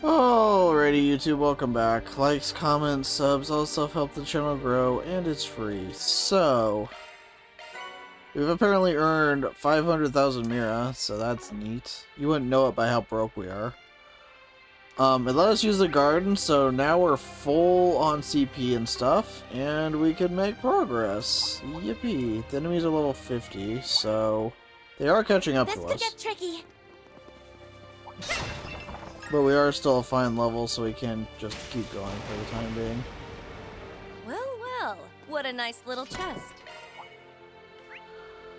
Alrighty, YouTube, welcome back. Likes, comments, subs, all stuff help the channel grow, and it's free. So, we've apparently earned 500,000 Mira, so that's neat. You wouldn't know it by how broke we are. It let us use the garden, so now we're full on CP and stuff, and we can make progress. Yippee. The enemies are level 50, so they are catching up to us. This could get tricky. But we are still a fine level, so we can just keep going for the time being. Well, well, what a nice little chest.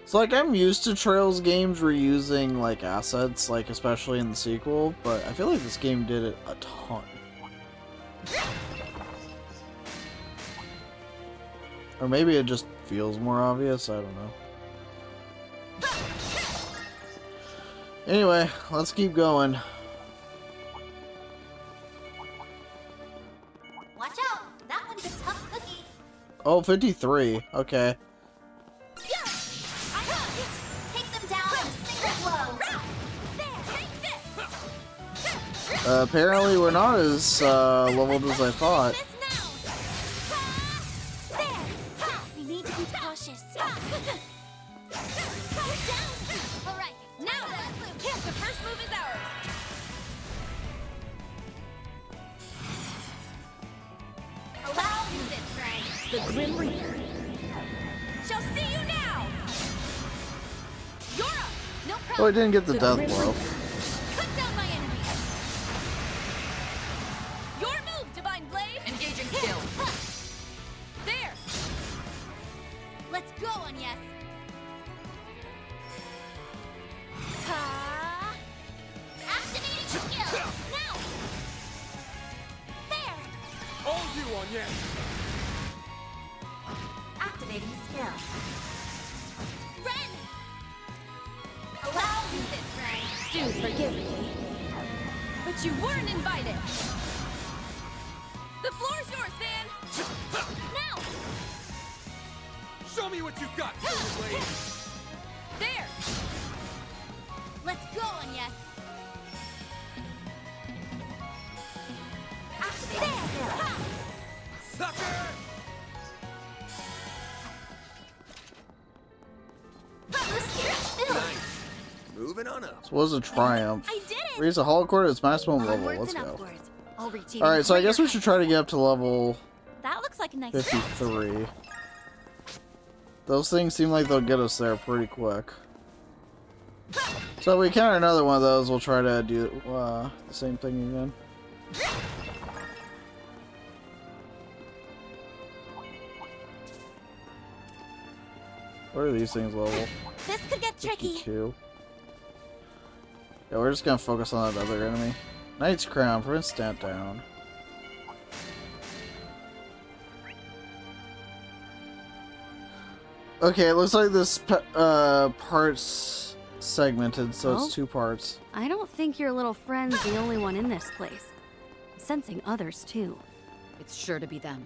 So, like, I'm used to Trails games reusing, like, assets, like, especially in the sequel, but I feel like this game did it a ton. Or maybe it just feels more obvious, I don't know. Anyway, let's keep going. Watch out! That one's a tough cookie. Oh, 53. Okay. Take them down in a single blow. There, take this. Apparently we're not as leveled as I thought. We need to be cautious. All right, now then. The first move is ours. Allow me this, friend. The Grim Reaper shall see you now. You're up. No problem. Oh, I didn't get the death blow. Cut down my enemies. Your move, Divine Blade. Engaging skill. There. Let's go, Agnes. Activating skill. Now. There. All you, Agnes. Activating skill. Ren. Allow me this, Ren. Do forgive me. But you weren't invited. The floor's yours, Van. Now. Show me what you got, Silver Blade. There. Let's go, Agnes. Activating skill. Sucker! Nice. Moving on up. This was a triumph. I did it. Raise the Hall Core to its maximum level. Onwards Let's and go. upwards. I'll reach even Alright, so I guess we greater should try to get up to level heights. That looks like a nice 53. Those things seem like they'll get us there pretty quick. So if we encounter another one of those, we'll try to do the same thing again. What are these things level? This could get tricky. 52. Yeah, we're just gonna focus on that other enemy. Knight's Crown, prevents stat down. Okay, it looks like this part's segmented, so Oh? it's two parts. I don't think your little friend's the only one in this place. I'm sensing others too. It's sure to be them.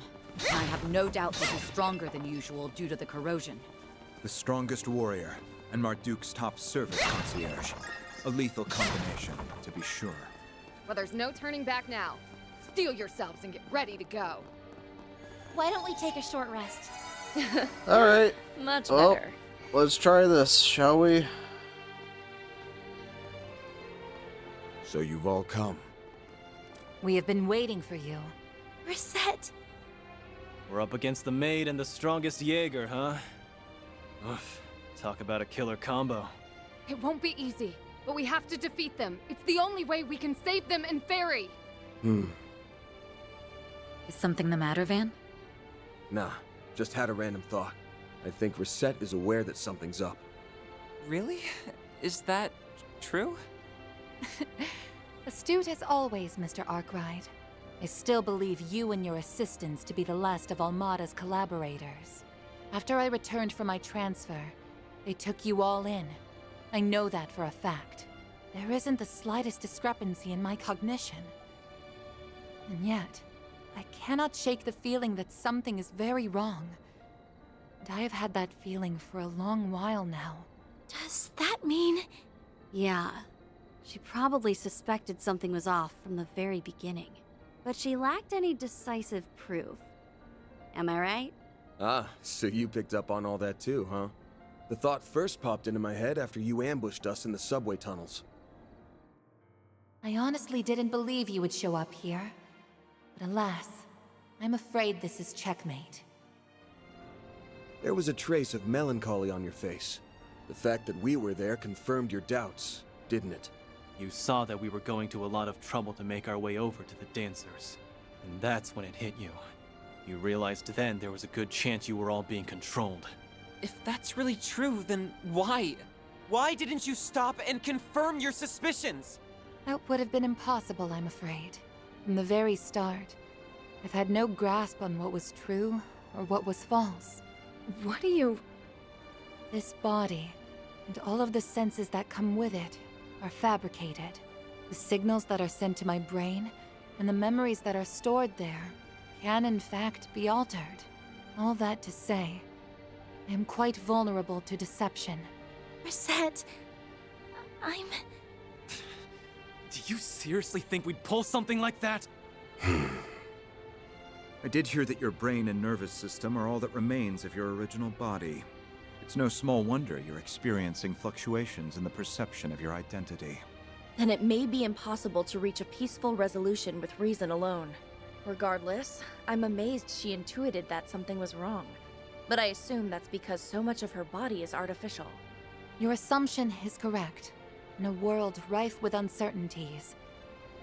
And I have no doubt they'll be stronger than usual due to the corrosion. The strongest warrior, and Marduk's top service concierge. A lethal combination, to be sure. Well, there's no turning back now. Steel yourselves and get ready to go. Why don't we take a short rest? Alright, Much well, better. let's try this, shall we? So you've all come. We have been waiting for you. Reset. We're up against the maid and the strongest Jaeger, huh? Oof. Talk about a killer combo. It won't be easy, but we have to defeat them. It's the only way we can save them and Feri. Is something the matter, Van? Nah, just had a random thought. I think Reset is aware that something's up. Really? Is that true? Astute as always, Mr. Arkwright. I still believe you and your assistants to be the last of Almada's collaborators. After I returned from my transfer, they took you all in. I know that for a fact. There isn't the slightest discrepancy in my cognition. And yet, I cannot shake the feeling that something is very wrong. And I have had that feeling for a long while now. Does that mean... Yeah. She probably suspected something was off from the very beginning, but she lacked any decisive proof. Am I right? Ah, so you picked up on all that too, huh? The thought first popped into my head after you ambushed us in the subway tunnels. I honestly didn't believe you would show up here. But alas, I'm afraid this is checkmate. There was a trace of melancholy on your face. The fact that we were there confirmed your doubts, didn't it? You saw that we were going to a lot of trouble to make our way over to the dancers. And that's when it hit you. You realized then there was a good chance you were all being controlled. If that's really true, then why? Why didn't you stop and confirm your suspicions? That would have been impossible, I'm afraid. From the very start, I've had no grasp on what was true or what was false. What do you... This body, and all of the senses that come with it, are fabricated. The signals that are sent to my brain, and the memories that are stored there, can in fact be altered. All that to say, I am quite vulnerable to deception. Reset... I'm... Do you seriously think we'd pull something like that? I did hear that your brain and nervous system are all that remains of your original body. It's no small wonder you're experiencing fluctuations in the perception of your identity. Then it may be impossible to reach a peaceful resolution with reason alone. Regardless, I'm amazed she intuited that something was wrong. But I assume that's because so much of her body is artificial. Your assumption is correct. In a world rife with uncertainties,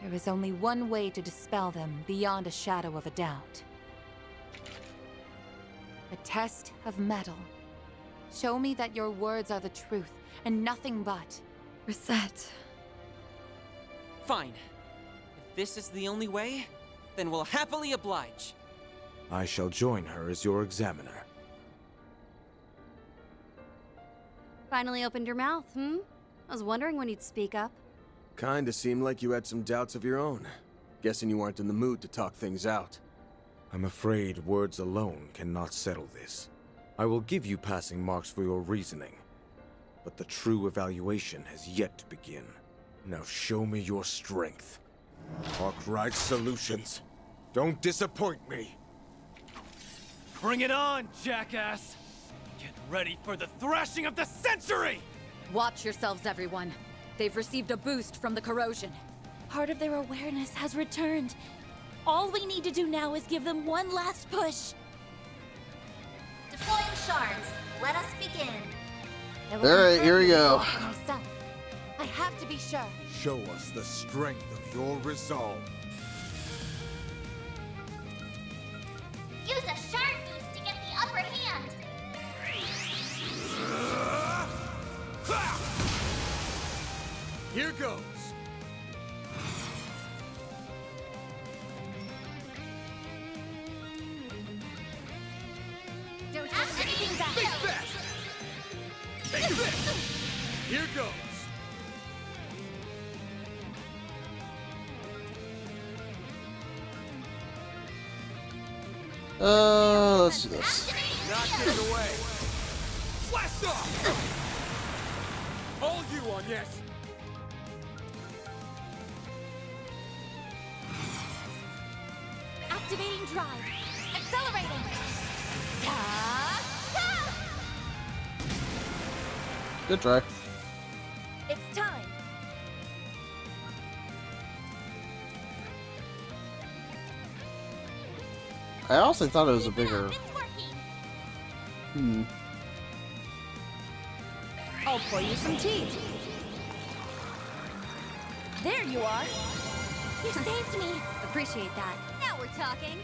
there is only one way to dispel them beyond a shadow of a doubt. A test of metal. Show me that your words are the truth, and nothing but. Reset. Fine. If this is the only way, then we'll happily oblige. I shall join her as your examiner. Finally opened your mouth, I was wondering when you'd speak up. Kinda seemed like you had some doubts of your own. Guessing you weren't in the mood to talk things out. I'm afraid words alone cannot settle this. I will give you passing marks for your reasoning, but the true evaluation has yet to begin. Now show me your strength. Arkwright Solutions. Don't disappoint me! Bring it on, jackass! Get ready for the thrashing of the century! Watch yourselves, everyone. They've received a boost from the corrosion. Part of their awareness has returned. All we need to do now is give them one last push. Deploying shards. Let us begin. Alright, here we go. Myself. I have to be sure. Show us the strength of your resolve. Use a shard boost to get the upper hand. Here goes. Don't have anything back. Think fast. Take this. Here goes. Let's do this. Not getting away. Blast off. All you on, yes. Activating drive. Accelerating. Good try. It's time. I also thought it was a bigger... I'll pour you some tea. There you are. You saved me. Appreciate that. Now we're talking.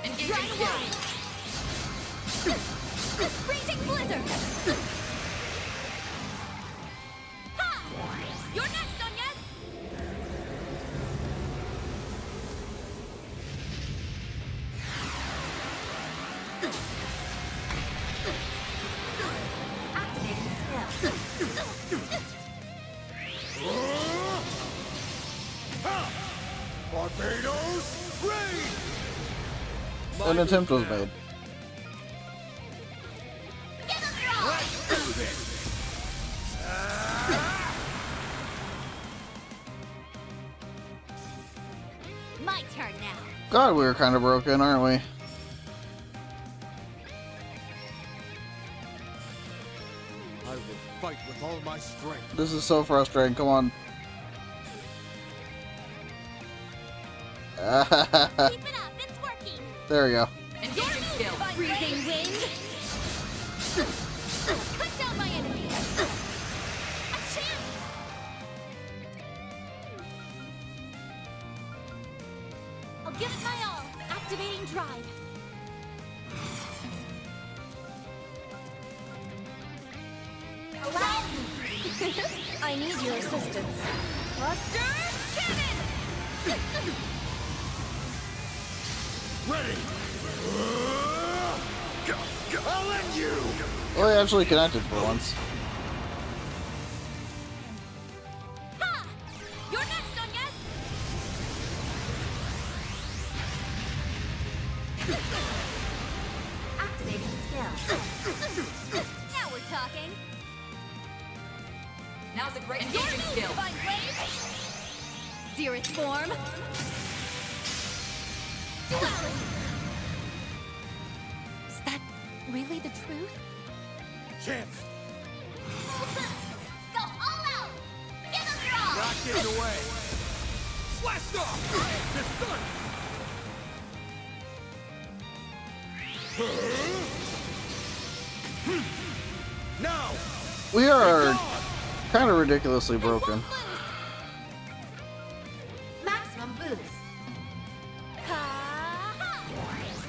Right away. Raging blizzard. Ha! You're next, Onyes. Activating Barbados, rain! An attempt was made. Give them your all. Let's do this! God, we were kind of broken, aren't we? I will fight with all my strength. This is so frustrating. Come on. Keep it up, it's working. There we go. Engaging skill. Freezing wind. Cut down my enemies. A chance. I'll give it my all. Activating drive. Allow me. I need your assistance. Cluster cannon. Ready! I'll end you! Well, they actually connected for once. Ha! You're next, on yes. Activating skill. Now we're talking. Now's a great And your engaging move, skill. divine blade. Zerith form. Duality. Is that really the truth? Chance! Go all out. Give them your all. Not getting away! Blast off! This done! Now! We are kind of ridiculously broken. Maximum boost. Ha!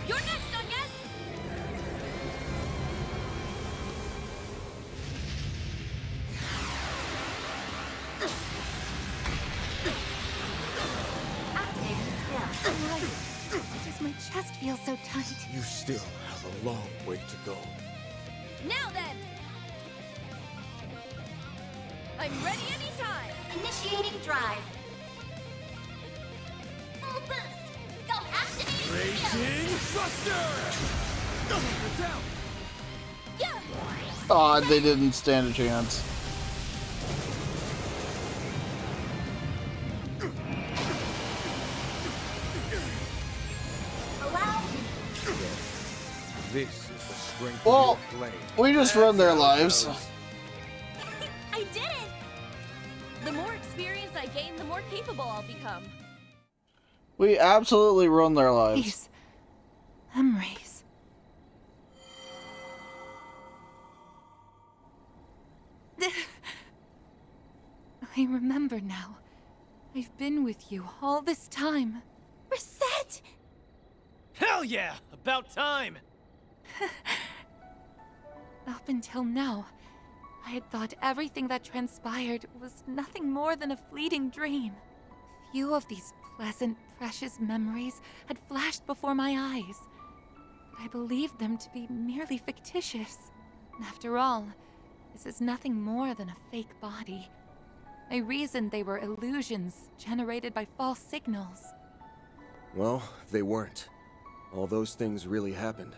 You're next, on yes. Activating skill. Why does my chest feel so tight? You still have a long way to go. Now then. I'm ready anytime. Initiating drive. Full boost. Go activating skill. Raging Buster! You're down! Yeah. Aw, they didn't stand a chance. Allow me. This is the strength Well, of your flame. we just run their lives. I did it. The more experience I gain, the more capable I'll become. We absolutely run their lives. These memories. I remember now. I've been with you all this time. Reset. Hell yeah! About time! Up until now, I had thought everything that transpired was nothing more than a fleeting dream. Few of these pleasant, precious memories had flashed before my eyes. I believed them to be merely fictitious. After all, this is nothing more than a fake body. I reasoned they were illusions generated by false signals. Well, they weren't. All those things really happened.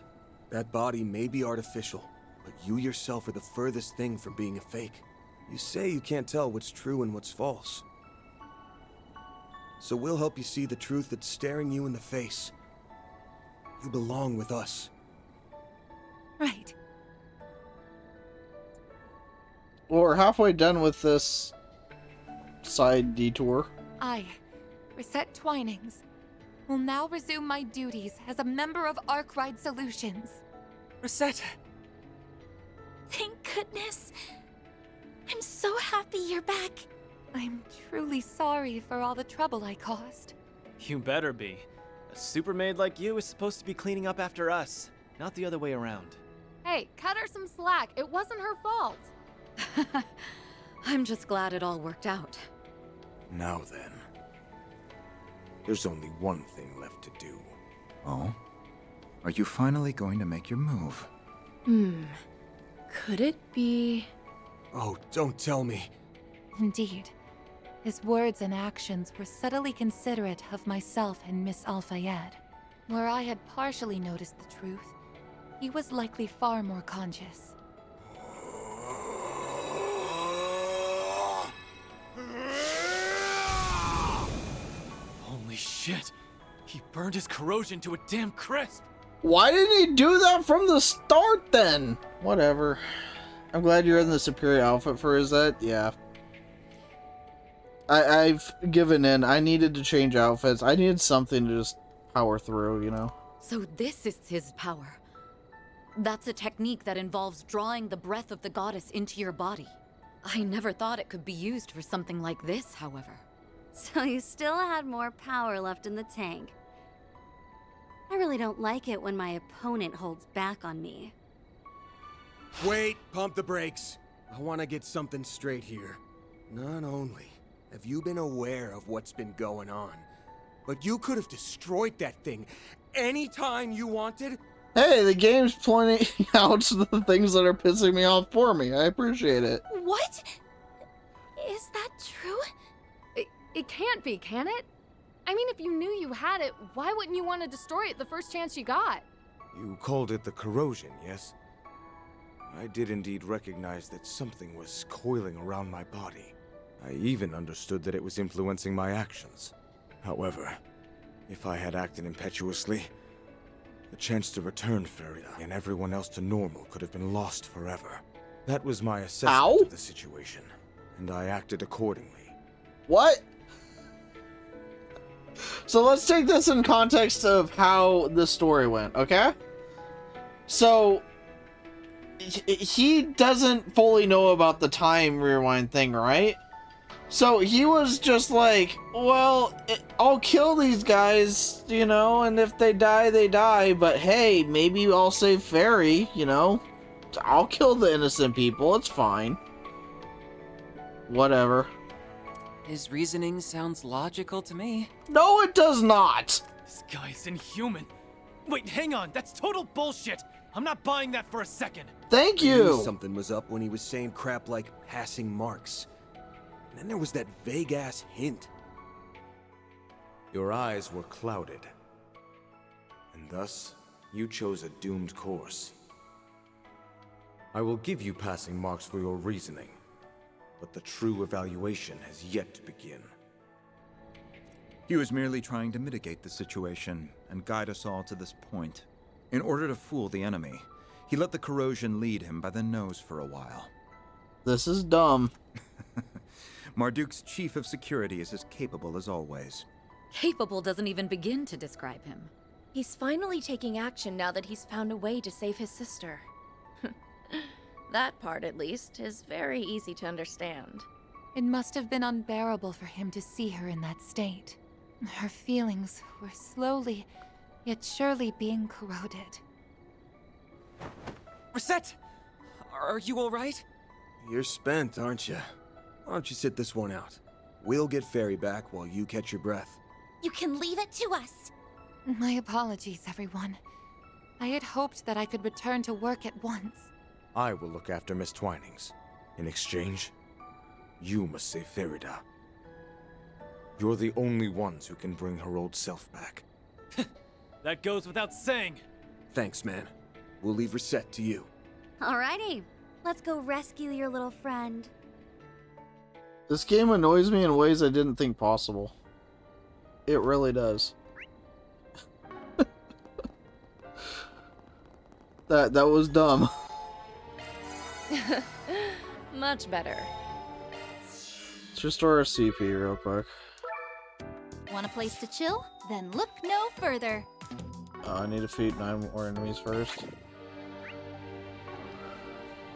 That body may be artificial, but you yourself are the furthest thing from being a fake. You say you can't tell what's true and what's false. So we'll help you see the truth that's staring you in the face. You belong with us. Right. Well, we're halfway done with this side detour. I, Reset Twinings, will now resume my duties as a member of Arkwright Solutions. Reset. Thank goodness. I'm so happy you're back. I'm truly sorry for all the trouble I caused. You better be. A super maid like you is supposed to be cleaning up after us, not the other way around. Hey, cut her some slack. It wasn't her fault. I'm just glad it all worked out. Now then. There's only one thing left to do. Oh? Are you finally going to make your move? Could it be... Oh, don't tell me. Indeed. His words and actions were subtly considerate of myself and Miss Al-Fayed. Where I had partially noticed the truth, he was likely far more conscious. Holy shit! He burned his corrosion to a damn crisp. Why didn't he do that from the start then? Whatever. I'm glad you're in the superior outfit for Izette. Yeah. I've given in. I needed to change outfits. I needed something to just power through, you know? So this is his power. That's a technique that involves drawing the breath of the goddess into your body. I never thought it could be used for something like this, however. So you still had more power left in the tank. I really don't like it when my opponent holds back on me. Wait, pump the brakes. I want to get something straight here. Not only have you been aware of what's been going on, but you could have destroyed that thing anytime you wanted. Hey, the game's pointing out the things that are pissing me off for me. I appreciate it. What? Is that true? It can't be, can it? I mean, if you knew you had it, why wouldn't you want to destroy it the first chance you got? You called it the corrosion, yes? I did indeed recognize that something was coiling around my body. I even understood that it was influencing my actions. However, if I had acted impetuously, the chance to return Feri and everyone else to normal could have been lost forever. That was my assessment of the situation, and I acted accordingly. What? So let's take this in context of how the story went, okay? So, he doesn't fully know about the time rewind thing, right? So he was just like, well, I'll kill these guys, you know, and if they die, they die, but hey, maybe I'll save Feri, you know? I'll kill the innocent people, it's fine. Whatever. His reasoning sounds logical to me. No, it does not! This guy's inhuman. Wait, hang on, that's total bullshit. I'm not buying that for a second. Thank I you! knew something was up when he was saying crap like passing marks. And then there was that vague-ass hint. Your eyes were clouded, and thus you chose a doomed course. I will give you passing marks for your reasoning, but the true evaluation has yet to begin. He was merely trying to mitigate the situation and guide us all to this point. In order to fool the enemy, he let the corrosion lead him by the nose for a while. This is dumb. Marduk's chief of security is as capable as always. Capable doesn't even begin to describe him. He's finally taking action now that he's found a way to save his sister. That part, at least, is very easy to understand. It must have been unbearable for him to see her in that state. Her feelings were slowly, yet surely being corroded. Reset! Are you alright? You're spent, aren't you? Why don't you sit this one out? We'll get Feri back while you catch your breath. You can leave it to us. My apologies, everyone. I had hoped that I could return to work at once. I will look after Miss Twinings. In exchange, you must save Ferida. You're the only ones who can bring her old self back. That goes without saying. Thanks, man. We'll leave Reset to you. Alrighty, let's go rescue your little friend. This game annoys me in ways I didn't think possible. It really does. That was dumb. Much better. Let's restore our CP real quick. Want a place to chill? Then look no further. I need to defeat 9 more enemies first.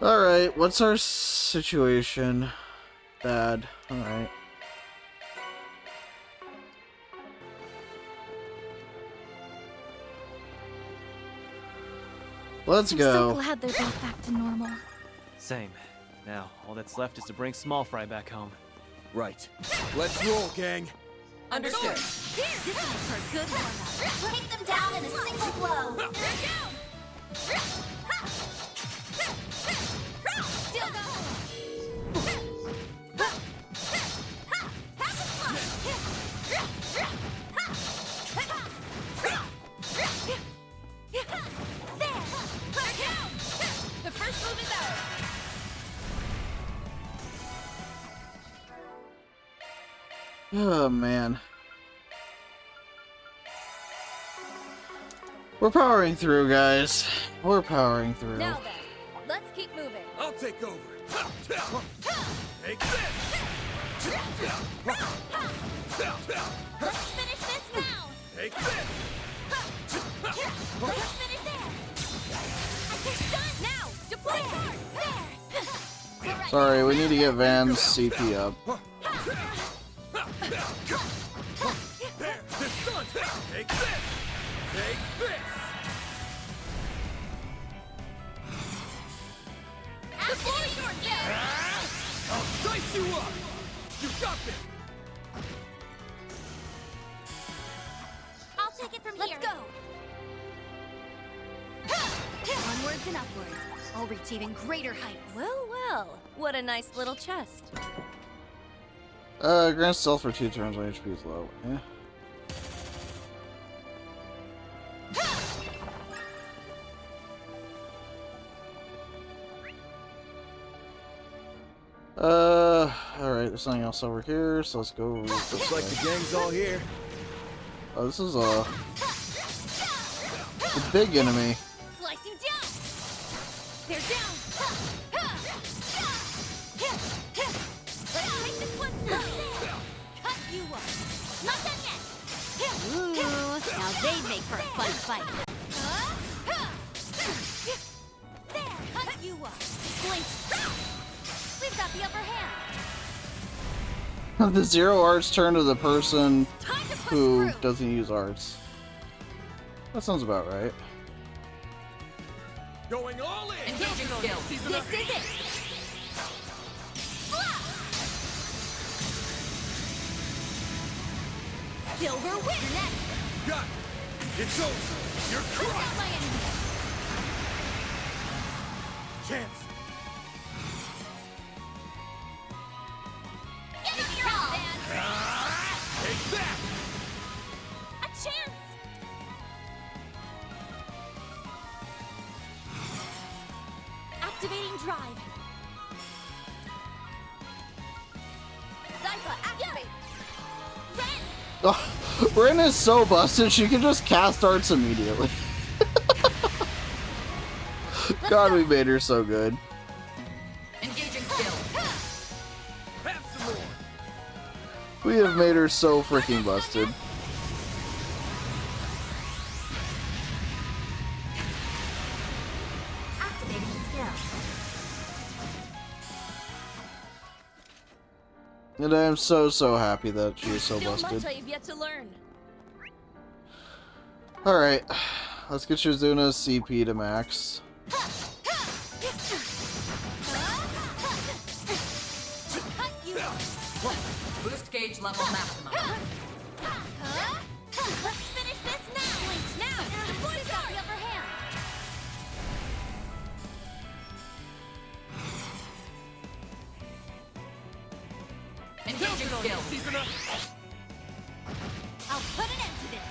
Alright, what's our situation? Bad. Alright. Let's go. I'm so glad they're both back to normal. Same. Now, all that's left is to bring Small Fry back home. Right. Let's roll, gang. Understood. Here, this is for a good warm-up. Take them down in a single blow. Still going. The first move is ours. Oh man. We're powering through, guys. We're powering through. Now then, let's keep moving. I'll take over. Take this. Let's finish this now. Take this. Let's finish there. I can done now. Deploy there. Sorry, we need to get Van's CP up. There, this done. Take this. Take this. Deploy yours there. I'll dice you up. You got this. I'll take it from here. Let's go. Onwards and upwards. I'll reach even greater heights. Well, well. What a nice little chest. Grant stealth for 2 turns when HP is low. Yeah. Alright, there's something else over here, so let's go. Looks like the gang's all here. Oh, this is a big enemy. Slice you down. They're down. Let's take this one slow. Cut you up. Not done yet. Ooh, now they make for a fun fight. There, cut you up. Blink. We've got the upper hand. The 0 arts turn to the person Time to push who through. doesn't use arts. That sounds about right. Going all in. Engaging skill. This is it. Silver win. You're next. Got it. It's over. You're Put crushed. out my enemy. Chance. Give it your all. Take that. A chance. Activating drive. Zypha, activate. Ren. Oh, Ren is so busted, she can just cast arts immediately. God, we made her so good. Engaging skill. Have some more. We have made her so freaking busted. Activating skill. And I am so happy that she is so Still busted. much I've yet to learn. Alright, let's get Shizuna's CP to max. Boost gauge level maximum. Let's finish this now. Now, the boys got the upper hand. Engaging skill. I'll put an end to this.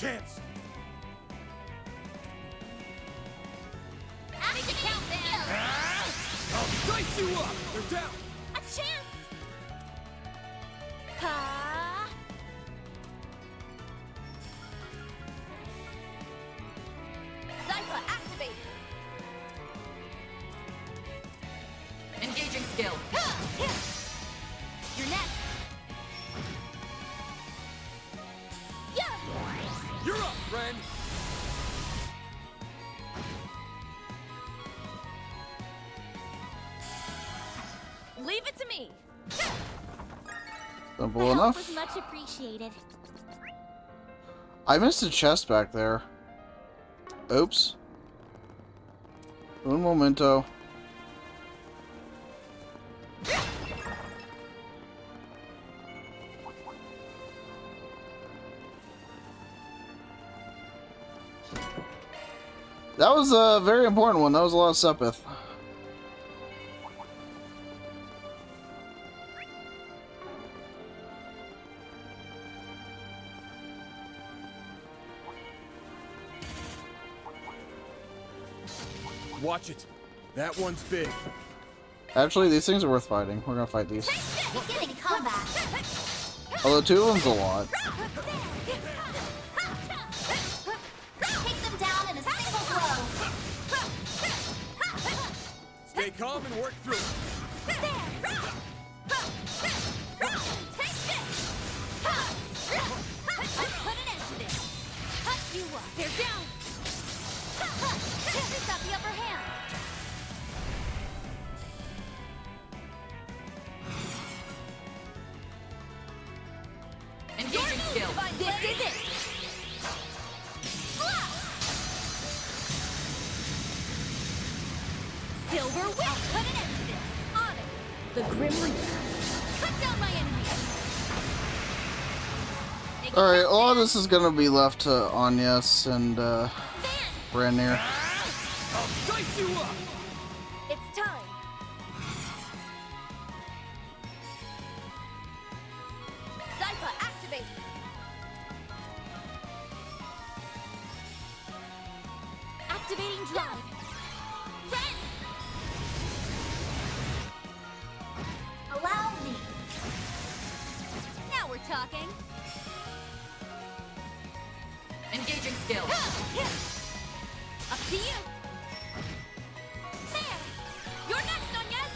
Chance. Make it count, then. I'll dice you up. They're down. A chance. Ha. Zypha, activate. Engaging skill. You're next. Yeah. You're up, friend. Leave it to me. Simple enough. Was much appreciated. I missed a chest back there. Oops. Un momento. That was a very important one. That was a lot of Sepith. Watch it. That one's big. Actually, these things are worth fighting. We're gonna fight these. Beginning combat. Although 2 of them's a lot. calm and work through it. There! Take this! Put an end to this! Cut you up! They're down! Who's got the upper hand? Engaging skill. This is it! Silver Whip! Put an end to this! On it! The Grim Reaper. Cut down my enemies! Alright, a lot of this is gonna be left to Agnes and Branir. I'll dice you up! It's time. Zypha, activate! Activating drive! Friend! Allow me! Now we're talking! Engaging skill. Up to you! There! You're next, Agnes!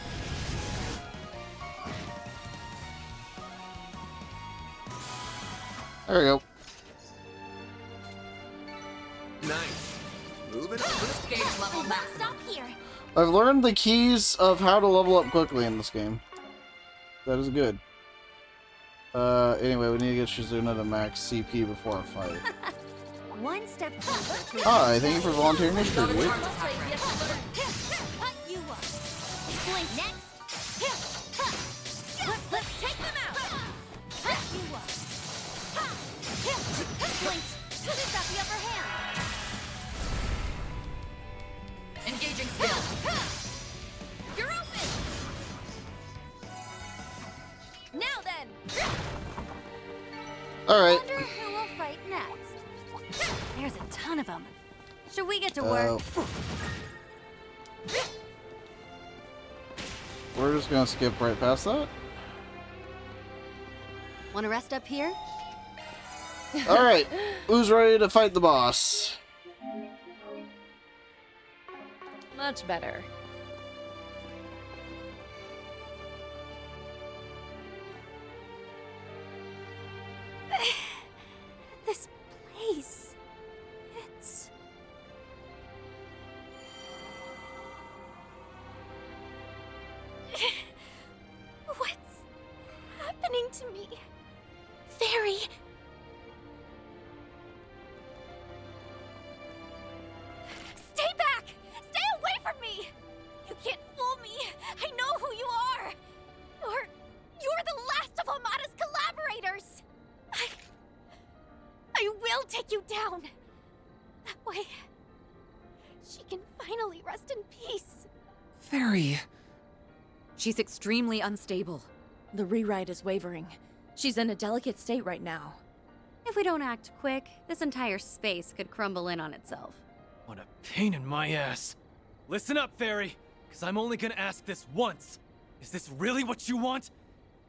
There we go. Nice. Moving on. Boost gauge level Let's maximum. stop here! I've learned the keys of how to level up quickly in this game. That is good. Anyway, we need to get Shizuna to max CP before our fight. One step closer to Hi, thank you for volunteering to Another distribute. charge attack range. cut you up. Blink next. Let's take them out. Cut you up. Blink. Who's got the upper hand? Engaging skill. You're open. Now then. Alright. Wonder who will fight next. There's a ton of them. Should we get to work? We're just gonna skip right past that. Want to rest up here? Alright, who's ready to fight the boss? Much better. This place. It's... What's happening to me? Feri! Stay back! Stay away from me! You can't fool me! I know who you are! You're the last of Amada's collaborators! I will take you down! That way, she can finally rest in peace. Feri. She's extremely unstable. The rewrite is wavering. She's in a delicate state right now. If we don't act quick, this entire space could crumble in on itself. What a pain in my ass. Listen up, Feri, because I'm only gonna ask this once. Is this really what you want?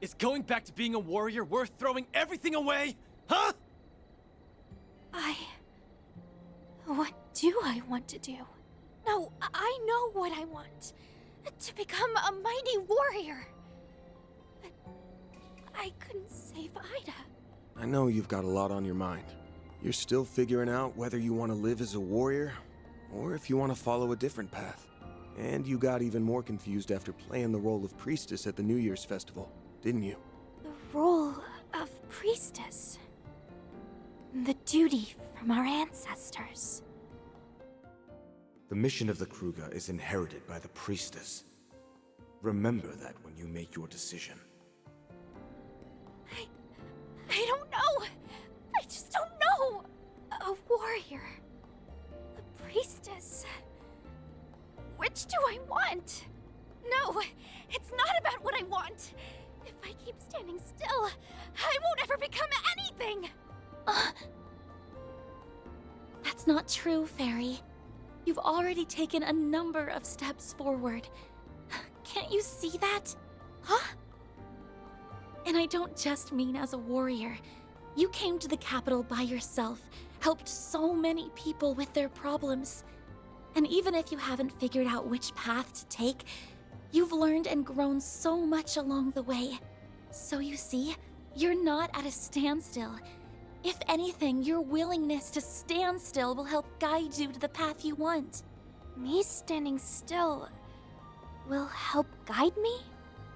Is going back to being a warrior worth throwing everything away? Huh? What do I want to do? No, I know what I want. To become a mighty warrior. But I couldn't save Ida. I know you've got a lot on your mind. You're still figuring out whether you want to live as a warrior, or if you want to follow a different path. And you got even more confused after playing the role of priestess at the New Year's festival, didn't you? The role of priestess. The duty from our ancestors. The mission of the Kruger is inherited by the priestess. Remember that when you make your decision. I don't know. I just don't know. A warrior. A priestess. Which do I want? No, it's not about what I want. If I keep standing still, I won't ever become anything. That's not true, Feri. You've already taken a number of steps forward. Can't you see that? Huh? And I don't just mean as a warrior. You came to the capital by yourself, helped so many people with their problems. And even if you haven't figured out which path to take, You've learned and grown so much along the way. So you see, you're not at a standstill. If anything, your willingness to stand still will help guide you to the path you want. Me standing still will help guide me?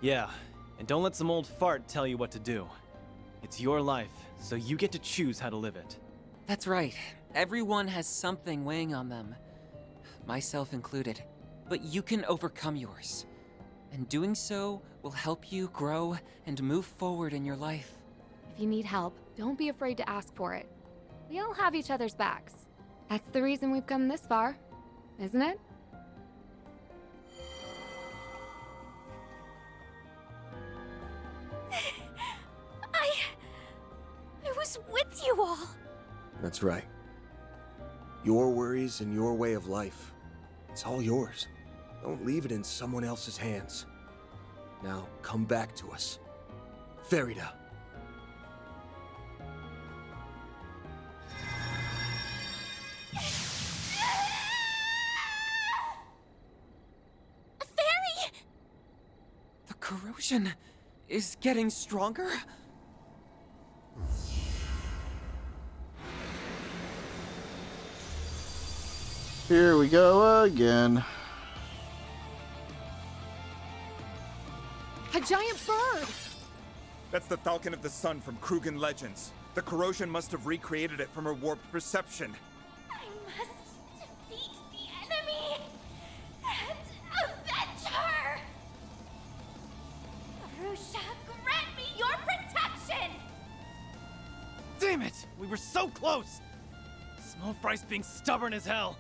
Yeah, and don't let some old fart tell you what to do. It's your life, so you get to choose how to live it. That's right. Everyone has something weighing on them. Myself included. But you can overcome yours. And doing so will help you grow and move forward in your life. If you need help, don't be afraid to ask for it. We all have each other's backs. That's the reason we've come this far, isn't it? I was with you all. That's right. Your worries and your way of life. It's all yours. Don't leave it in someone else's hands. Now, come back to us. Ferida. Feri! The corrosion is getting stronger? Here we go again. A giant bird! That's the Falcon of the Sun from Krugen Legends. The corrosion must have recreated it from her warped perception. I must defeat the enemy and avenge her! Arusha, grant me your protection! Damn it! We were so close! Small Fry's being stubborn as hell.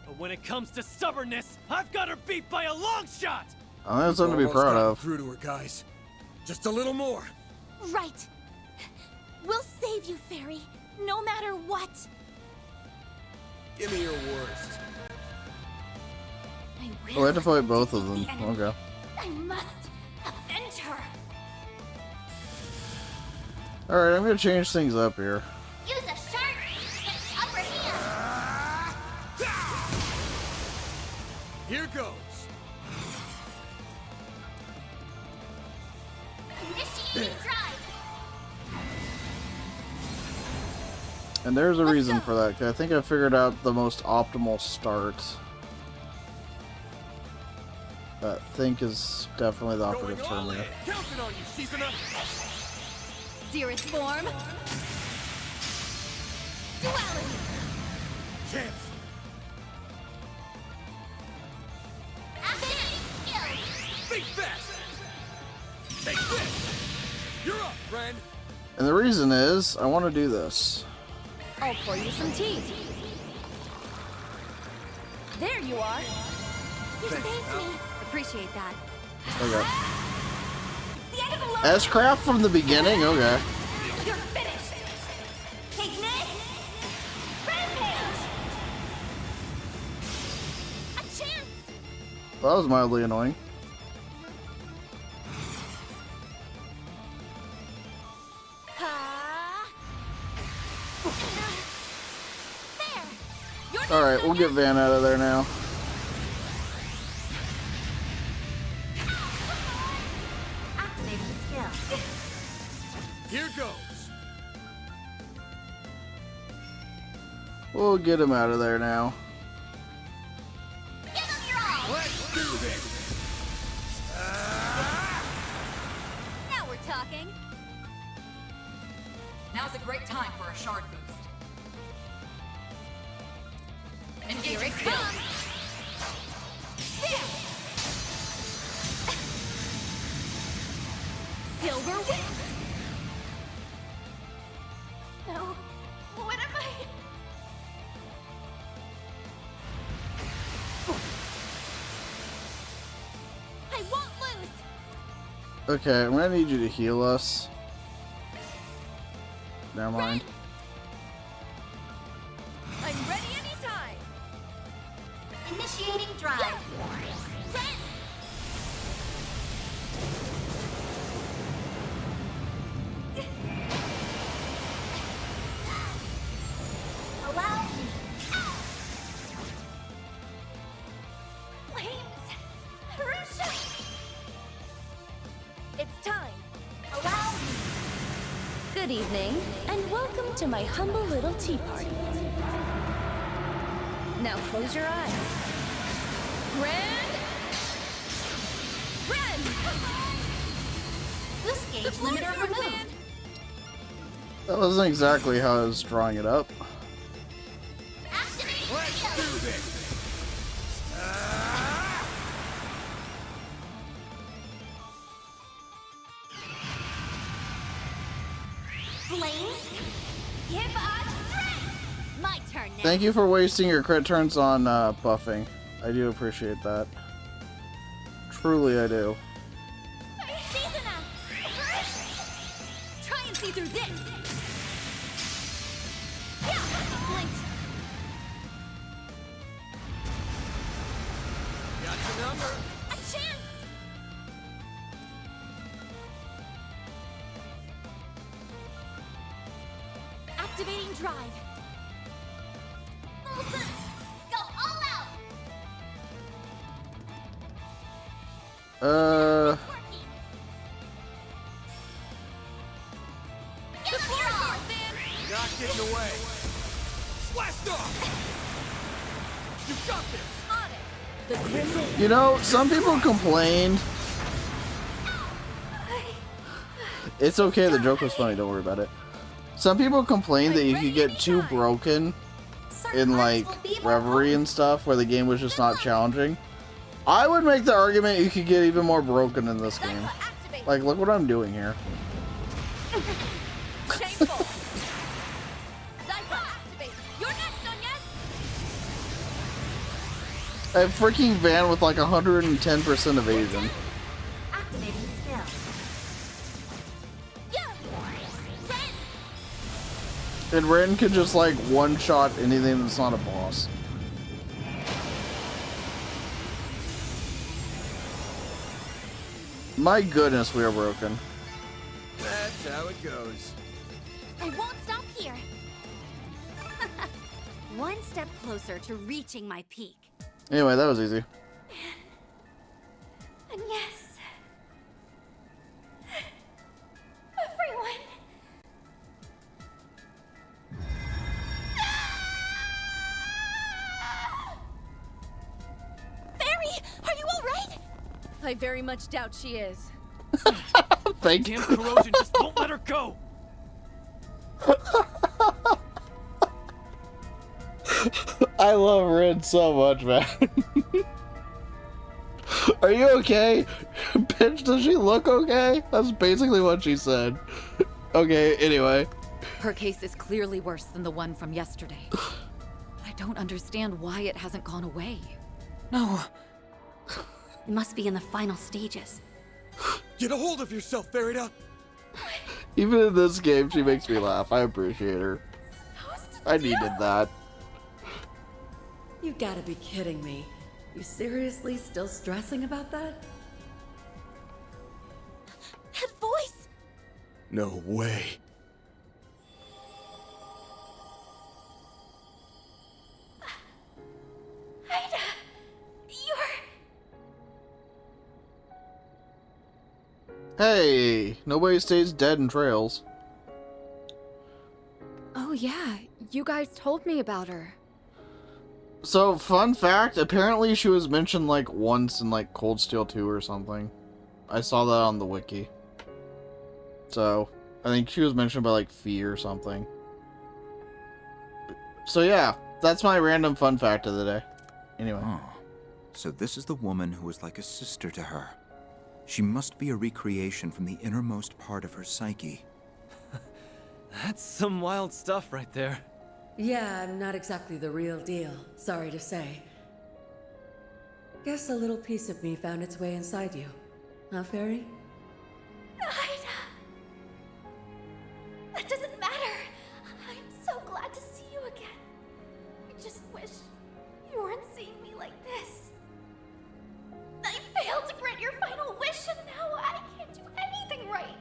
But when it comes to stubbornness, I've got her beat by a long shot! I think that's something to be proud of. Through to her, guys. Just a little more. Right. We'll save you, Feri, no matter what. Give me your worst. I Oh, I had to fight both of them. defeat the enemy. Okay. I must avenge her! Alright, I'm gonna change things up here. Use a shark to get the upper hand! Here goes. Initiating drive! And there's a reason for that, 'cause I think I figured out the most optimal start. That think is definitely the operative term here. Counting on you, Shizuna. Zerith form! Duality! Chance. Activating skill! Think fast. Take this. You're up, friend. And the reason is, I want to do this. I'll pour you some tea. There you are! You saved me! Appreciate that. Okay. The end of the line! S-Craft from the beginning? Okay. You're finished! Take this! Rampage! A chance! That was mildly annoying. There! Alright, we'll get Van out of there now. Activating skill. Here goes. We'll get him out of there now. Give them your all! Let's do this. Now we're talking. Now's a great time for a shard boost. Here it comes! There! Silver wings! No. What am I? I won't lose! Okay, I'm gonna need you to heal us. Never mind. I'm ready anytime! Initiating drive. Red! Allow me. Flames! Arusha! Good evening, and welcome to my humble little tea party. Now close your eyes. Ren! Boost gauge limiter removed. That wasn't exactly how I was drawing it up. Let's do this! Flames, give us strength! My turn now. Thank you for wasting your crit turns on buffing. I do appreciate that. Truly, I do. Try and see through this. Yeah, blink. Got your number. A chance. Activating drive. Full boost. Go all out. Get the all, man. Not getting away. Blast off! You got this! You know, some people complained. It's okay, the joke was funny, don't worry about it. Some people complained that you could get too broken in, like, Reverie and stuff, where the game was just not challenging. I would make the argument you could get even more broken in this game. Like, look what I'm doing here. Shameful. Activate. You're next, Onyes. A freaking van with like 110% evasion. Activating skill. Yeah. And Ren can just like one-shot anything that's not a boss. My goodness, we are broken. That's how it goes. I won't stop here. One step closer to reaching my peak. Anyway, that was easy. And yes, everyone. Feri, are you all right? I very much doubt she is. Thank you. Damn corrosion just won't let her go. I love Ren so much, man. Are you okay? Bitch, does she look okay? That's basically what she said. Okay, anyway. Her case is clearly worse than the one from yesterday. I don't understand why it hasn't gone away. No. It must be in the final stages. Get a hold of yourself, Ferida! Even in this game, she makes me laugh. I appreciate her. I needed that. You gotta be kidding me. You seriously still stressing about that? That voice! No way. Ida, Hey, nobody stays dead in trails. Oh yeah, you guys told me about her. So, fun fact, apparently she was mentioned like once in like Cold Steel 2 or something. I saw that on the wiki. So, I think she was mentioned by like Fee or something. So yeah, that's my random fun fact of the day. Anyway. Oh, so this is the woman who was like a sister to her. She must be a recreation from the innermost part of her psyche. That's some wild stuff right there. Yeah, I'm not exactly the real deal, sorry to say. Guess a little piece of me found its way inside you. Huh, Feri? Ida! That doesn't matter. I'm so glad to see you again. I just wish you weren't seeing me like this. I failed to grant your final wish and now I can't do anything right.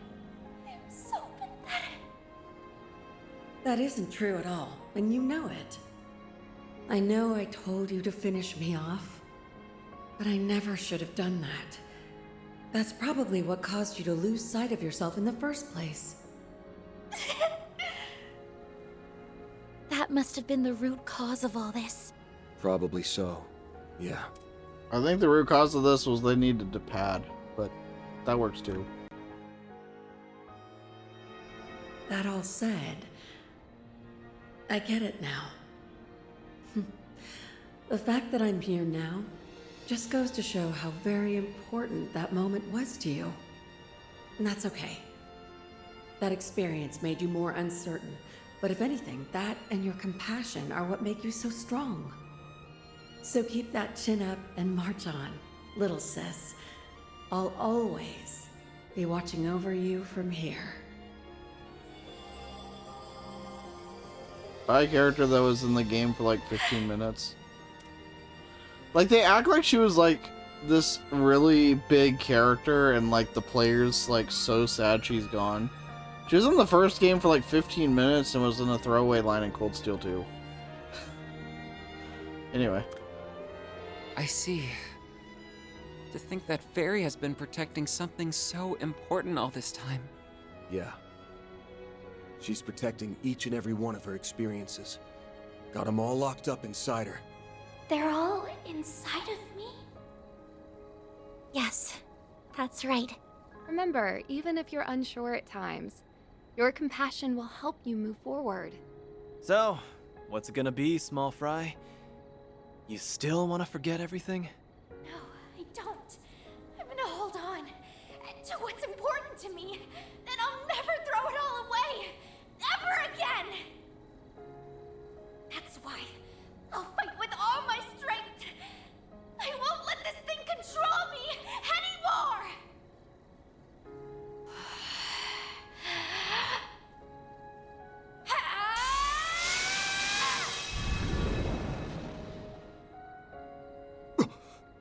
I'm so pathetic. That isn't true at all, and you know it. I know I told you to finish me off, but I never should have done that. That's probably what caused you to lose sight of yourself in the first place. must have been the root cause of all this. Probably so. Yeah. I think the root cause of this was they needed to pad, but that works too. That all said, I get it now. The fact that I'm here now just goes to show how very important that moment was to you. And that's okay. That experience made you more uncertain, but if anything, that and your compassion are what make you so strong. So keep that chin up and march on, little sis. I'll always be watching over you from here. By a character that was in the game for like 15 minutes. Like, they act like she was like this really big character and like the players like so sad she's gone. She was in the first game for like 15 minutes and was in a throwaway line in Cold Steel 2. Anyway. I see. To think that Feri has been protecting something so important all this time. Yeah. She's protecting each and every one of her experiences. Got them all locked up inside her. They're all inside of me? Yes, that's right. Remember, even if you're unsure at times, your compassion will help you move forward. So, what's it gonna be, small fry? You still want to forget everything? No, I don't. I'm gonna hold on to what's important to me. Then I'll never throw it all away. Ever again! That's why I'll fight with all my strength. I won't let this thing control me anymore!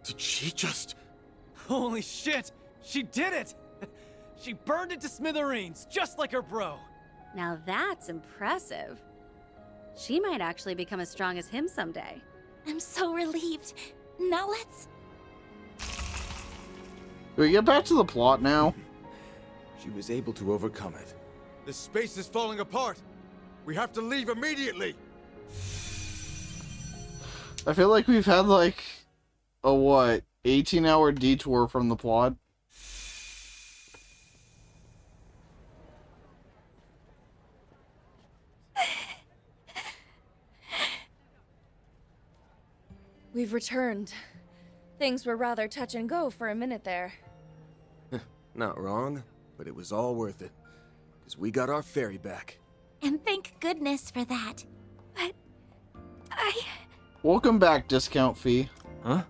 Did she just... Holy shit! She did it! She burned it to smithereens, just like her bro! Now that's impressive. She might actually become as strong as him someday. I'm so relieved. Now let's... Do we get back to the plot now? She was able to overcome it. The space is falling apart. We have to leave immediately. I feel like we've had like a what, 18-hour detour from the plot. We've returned. Things were rather touch and go for a minute there. Not wrong, but it was all worth it. Because we got our Feri back. And thank goodness for that. But... Welcome back, discount fee. Huh?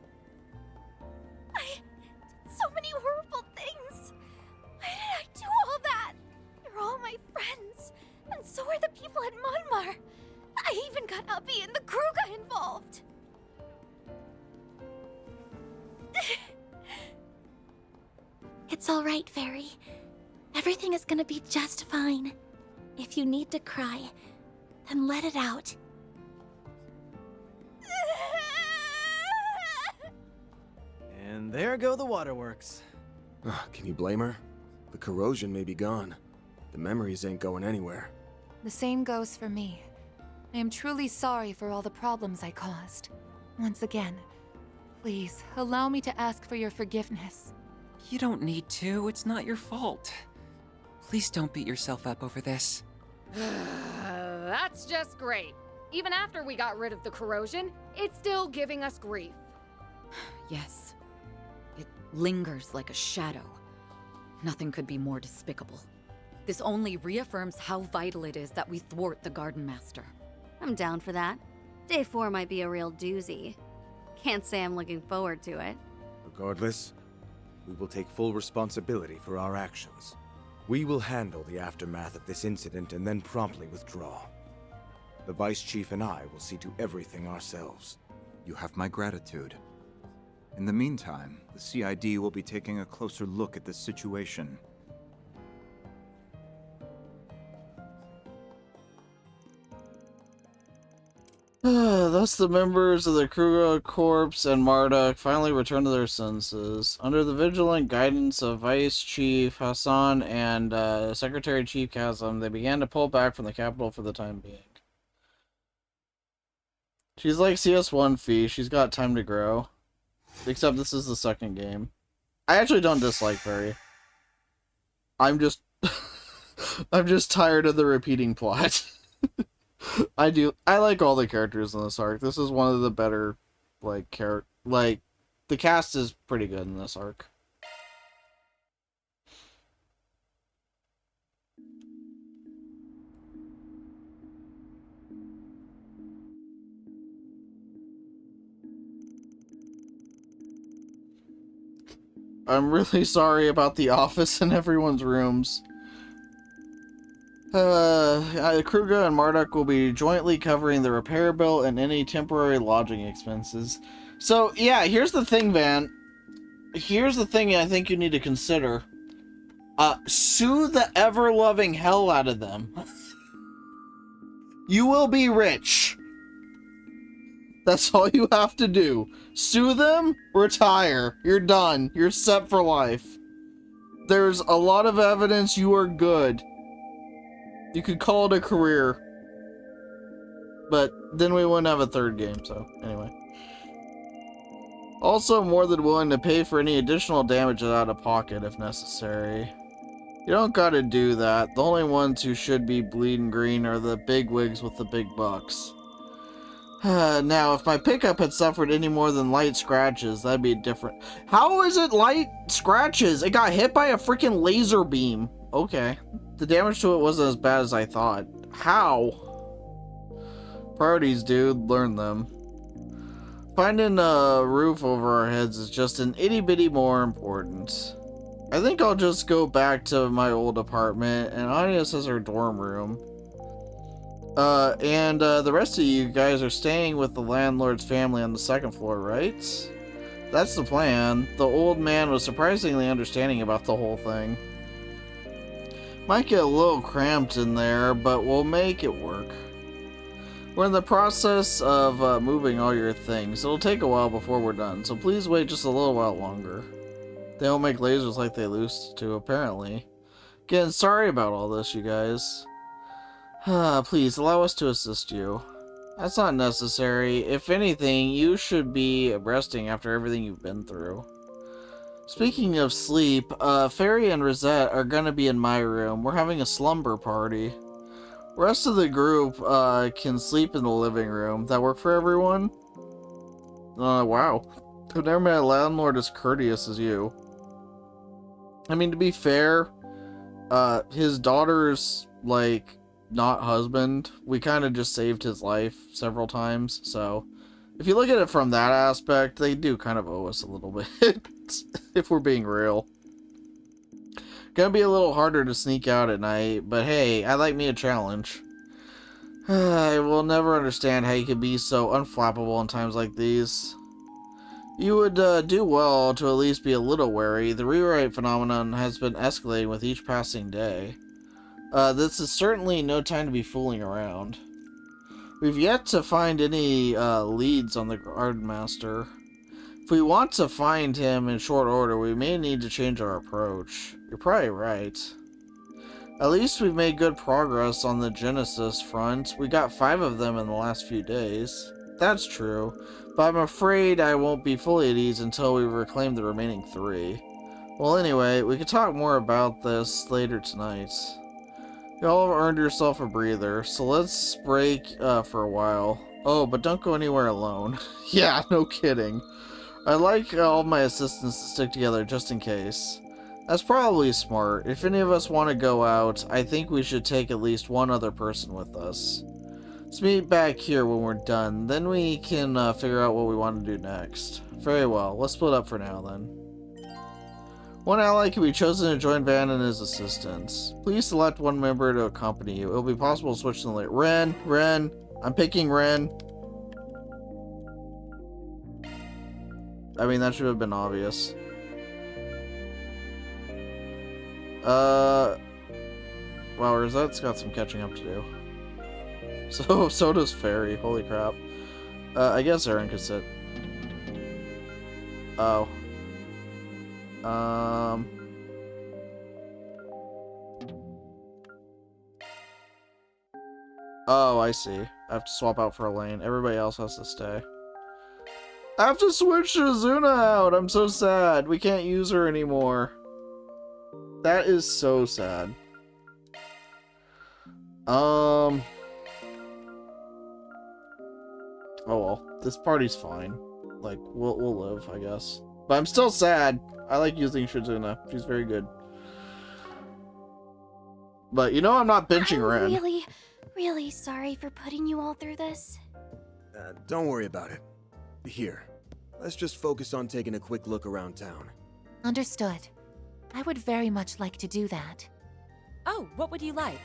So many horrible things. Why did I do all that? You're all my friends. And so are the people at Monmar. I even got Uppy and the Kruga involved. It's all right, Feri. Everything is gonna be just fine. If you need to cry, then let it out. And there go the waterworks. Can you blame her? The corrosion may be gone. The memories ain't going anywhere. The same goes for me. I am truly sorry for all the problems I caused. Once again, please, allow me to ask for your forgiveness. You don't need to. It's not your fault. Please don't beat yourself up over this. That's just great. Even after we got rid of the corrosion, it's still giving us grief. Yes. It lingers like a shadow. Nothing could be more despicable. This only reaffirms how vital it is that we thwart the Garden Master. I'm down for that. Day 4 might be a real doozy. Can't say I'm looking forward to it. Regardless, we will take full responsibility for our actions. We will handle the aftermath of this incident and then promptly withdraw. The Vice Chief and I will see to everything ourselves. You have my gratitude. In the meantime, the CID will be taking a closer look at this situation. Thus, the members of the Kruga Corps and Marduk finally return to their senses. Under the vigilant guidance of Vice Chief Hassan and Secretary Chief Kazam, they began to pull back from the capital for the time being. She's like CS1 Fee. She's got time to grow. Except this is the second game. I actually don't dislike Feri. I'm just... I'm just tired of the repeating plot. I like all the characters in this arc. This is one of the better, like, the cast is pretty good in this arc. I'm really sorry about the office and everyone's rooms. Kruger and Marduk will be jointly covering the repair bill and any temporary lodging expenses. So, yeah, here's the thing, Van. Here's the thing I think you need to consider. Sue the ever-loving hell out of them. You will be rich. That's all you have to do. Sue them, retire. You're done. You're set for life. There's a lot of evidence you are good. You could call it a career. But then we wouldn't have a third game, so anyway. Also more than willing to pay for any additional damages out of pocket if necessary. You don't gotta do that. The only ones who should be bleeding green are the bigwigs with the big bucks. Now, if my pickup had suffered any more than light scratches, that'd be different. How is it light scratches? It got hit by a freaking laser beam. Okay. The damage to it wasn't as bad as I thought. How? Priorities, dude. Learn them. Finding a roof over our heads is just an itty-bitty more important. I think I'll just go back to my old apartment, and Anya says her dorm room. The rest of you guys are staying with the landlord's family on the second floor, right? That's the plan. The old man was surprisingly understanding about the whole thing. Might get a little cramped in there, but we'll make it work. We're in the process of moving all your things. It'll take a while before we're done, so please wait just a little while longer. They don't make lasers like they used to, apparently. Again, sorry about all this, you guys. Please, allow us to assist you. That's not necessary. If anything, you should be resting after everything you've been through. Speaking of sleep, Feri and Rosette are gonna be in my room. We're having a slumber party. Rest of the group can sleep in the living room. That work for everyone? Wow. I've never met a landlord as courteous as you. I mean, to be fair, his daughter's, like, not husband. We kind of just saved his life several times, so if you look at it from that aspect, they do kind of owe us a little bit, if we're being real. Gonna be a little harder to sneak out at night, but hey, I like me a challenge. I will never understand how you can be so unflappable in times like these. You would do well to at least be a little wary. The rewrite phenomenon has been escalating with each passing day. This is certainly no time to be fooling around. We've yet to find any leads on the Garden Master. If we want to find him in short order, we may need to change our approach. You're probably right. At least we've made good progress on the Genesis front. We got 5 of them in the last few days. That's true, but I'm afraid I won't be fully at ease until we reclaim the remaining 3. Well, anyway, we could talk more about this later tonight. You all have earned yourself a breather, so let's break for a while. Oh, but don't go anywhere alone. Yeah, no kidding. I'd like all my assistants to stick together just in case. That's probably smart. If any of us want to go out, I think we should take at least one other person with us. Let's meet back here when we're done, then we can figure out what we want to do next. Very well, let's split up for now then. One ally can be chosen to join Van and his assistants. Please select one member to accompany you. It will be possible to switch them later. Ren, I'm picking Ren. I mean, that should have been obvious. Wow, Rosette's got some catching up to do. So does Feri, holy crap. I guess Aaron could sit. Oh. Oh, I see. I have to swap out for a lane. Everybody else has to stay. I have to switch Shizuna out! I'm so sad. We can't use her anymore. That is so sad. Oh well. This party's fine. Like, we'll live, I guess. But I'm still sad. I like using Shizuna. She's very good. But you know I'm not benching Ren. I'm really sorry for putting you all through this. Don't worry about it. Here, let's just focus on taking a quick look around town. Understood. I would very much like to do that. Oh, what would you like?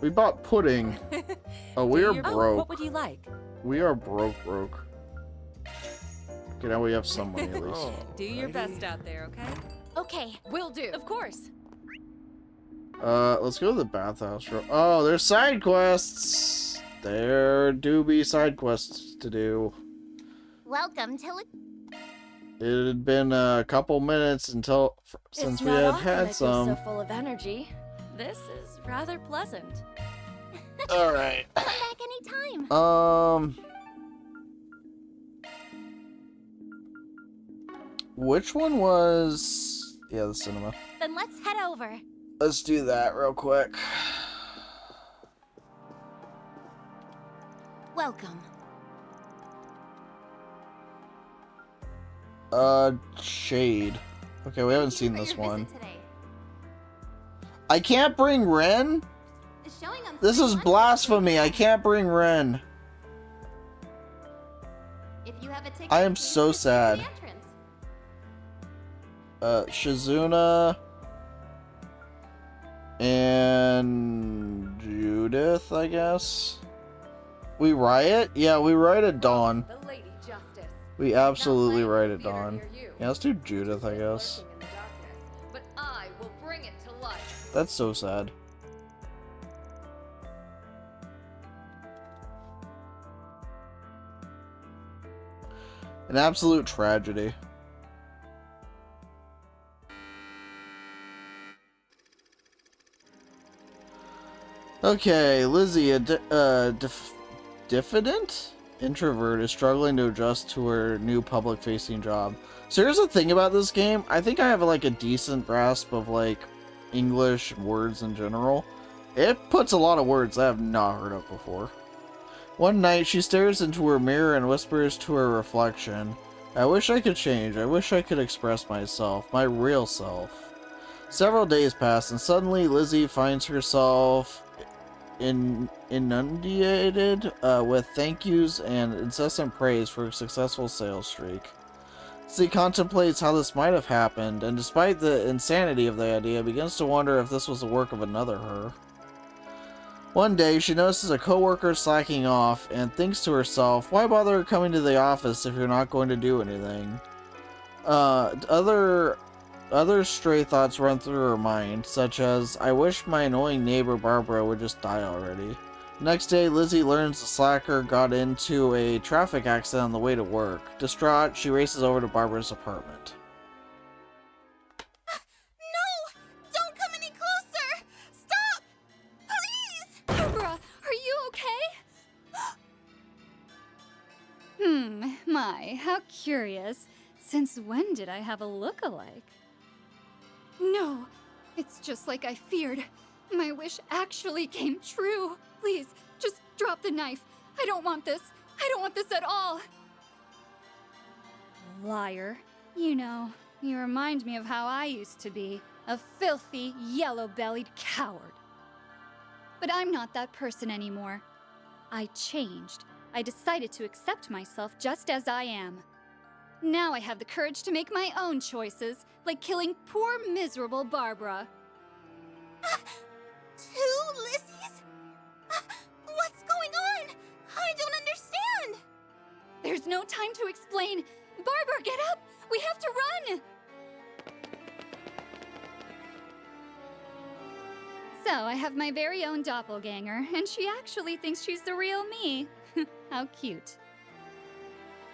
We bought pudding. Oh, we are broke. What would you like? We are broke. Okay, now we have some money at least. Do your best out there, okay? Okay. Will do. Of course. Let's go to the bathhouse. Oh, there's side quests. There do be side quests to do. Welcome to It had been a couple minutes since we had some. So full of energy. This is rather pleasant. All right. Come back anytime. Which one was? Yeah, the cinema. Then let's head over. Let's do that real quick. Welcome. Shade. Okay, we haven't seen this one. I can't bring Ren? This is blasphemy. I can't bring Ren. I am so sad. Shizuna and Judith, I guess. We riot? Yeah, we riot at dawn. We absolutely riot at dawn. Yeah, let's do Judith, I guess. But I will bring it to life. That's so sad. An absolute tragedy. Okay, Lizzie, a diffident introvert, is struggling to adjust to her new public-facing job. So here's the thing about this game. I think I have like a decent grasp of like English and words in general. It puts a lot of words I have not heard of before. One night, she stares into her mirror and whispers to her reflection, "I wish I could change. I wish I could express myself, my real self." Several days pass, and suddenly Lizzie finds herself inundated with thank yous and incessant praise for a successful sales streak. Lizzie contemplates how this might have happened, and despite the insanity of the idea, begins to wonder if this was the work of another her. One day, she notices a coworker slacking off and thinks to herself, why bother coming to the office if you're not going to do anything? Other stray thoughts run through her mind, such as, I wish my annoying neighbor Barbara would just die already. Next day, Lizzie learns the slacker got into a traffic accident on the way to work. Distraught, she races over to Barbara's apartment. No! Don't come any closer! Stop! Please! Barbara, are you okay? My, how curious. Since when did I have a look-alike? No, it's just like I feared. My wish actually came true. Please, just drop the knife. I don't want this. I don't want this at all. Liar. You know, you remind me of how I used to be. A filthy, yellow-bellied coward. But I'm not that person anymore. I changed. I decided to accept myself just as I am. Now I have the courage to make my own choices, like killing poor, miserable Barbara. Two Lizzies? What's going on? I don't understand! There's no time to explain. Barbara, get up! We have to run! So, I have my very own doppelganger, and she actually thinks she's the real me. How cute.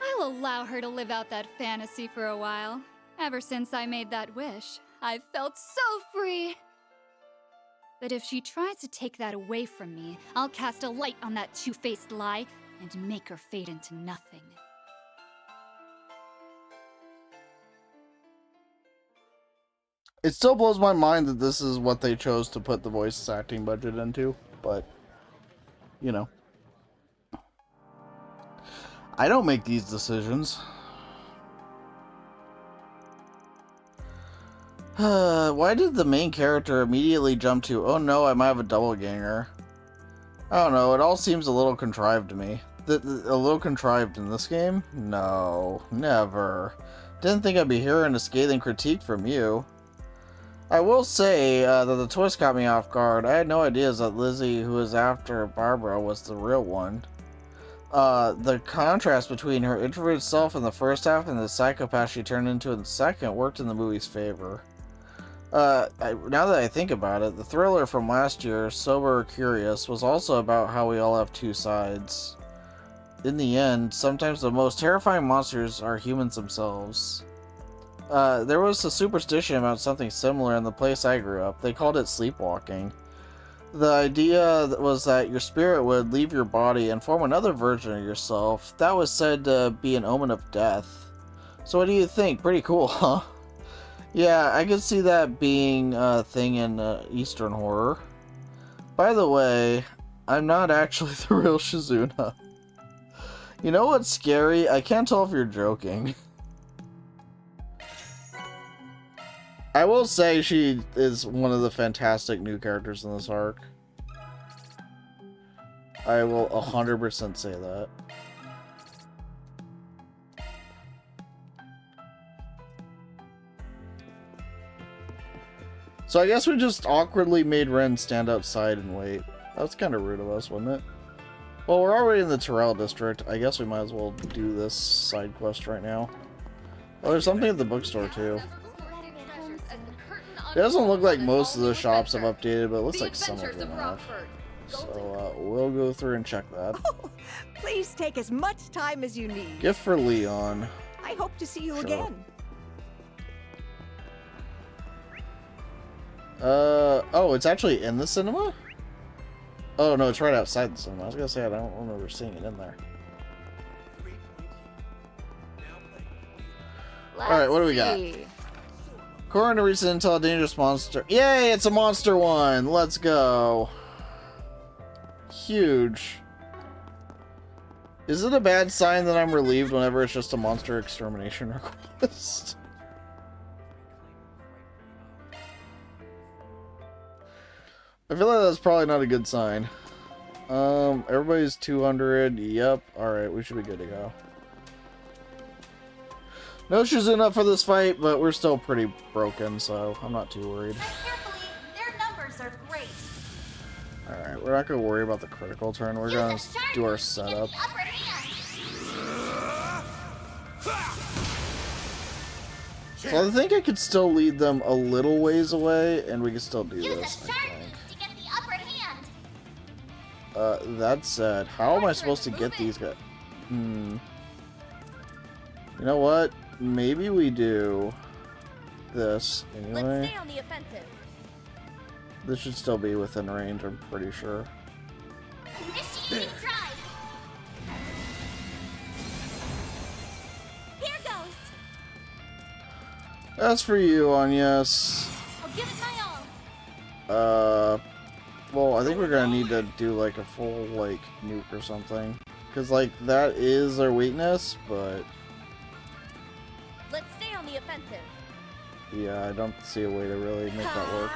I'll allow her to live out that fantasy for a while. Ever since I made that wish, I've felt so free. But if she tries to take that away from me, I'll cast a light on that two-faced lie and make her fade into nothing. It still blows my mind that this is what they chose to put the voice acting budget into, but, you know. I don't make these decisions. Why did the main character immediately jump to, oh no, I might have a doppelganger? I don't know, it all seems a little contrived to me. A little contrived in this game? No, never. Didn't think I'd be hearing a scathing critique from you. I will say that the twist caught me off guard. I had no idea that Lizzie, who was after Barbara, was the real one. The contrast between her introverted self in the first half and the psychopath she turned into in the second worked in the movie's favor. Now that I think about it, the thriller from last year, Sober or Curious, was also about how we all have two sides. In the end, sometimes the most terrifying monsters are humans themselves. There was a superstition about something similar in the place I grew up. They called it sleepwalking. The idea was that your spirit would leave your body and form another version of yourself. That was said to be an omen of death. So what do you think? Pretty cool, huh? Yeah, I could see that being a thing in Eastern horror. By the way, I'm not actually the real Shizuna. You know what's scary? I can't tell if you're joking. I will say she is one of the fantastic new characters in this arc. I will 100% say that. So I guess we just awkwardly made Ren stand outside and wait. That was kind of rude of us, wasn't it? Well, we're already in the Terrell district. I guess we might as well do this side quest right now. Oh, there's something at the bookstore too. It doesn't look like most of the shops have updated, but it looks like some of them have. So we'll go through and check that. Oh, please take as much time as you need. Gift for Leon. I hope to see you Sure. again. Oh, it's actually in the cinema? Oh, no, it's right outside the cinema. I was gonna say, I don't remember seeing it in there. Alright, what do we got? According to recent intel, a dangerous monster. Yay, it's a monster one! Let's go. Huge. Is it a bad sign that I'm relieved whenever it's just a monster extermination request? I feel like that's probably not a good sign. Everybody's 200. Yep. Alright, we should be good to go. No Shizuna for this fight, but we're still pretty broken, so I'm not too worried. Their numbers are great. Alright, we're not going to worry about the critical turn. We're going to do our setup. So I think I could still lead them a little ways away, and we can still do this, I think. That said, how am I supposed to get these guys? You know what? Maybe we do this anyway. Let's stay on the offensive. This should still be within range, I'm pretty sure. Initiating drive. Here goes. That's for you, Agnes. I'll give it my all. Well, I think we're gonna need to do like a full like nuke or something, because like that is their weakness, but Let's stay on the offensive. yeah, I don't see a way to really make that work.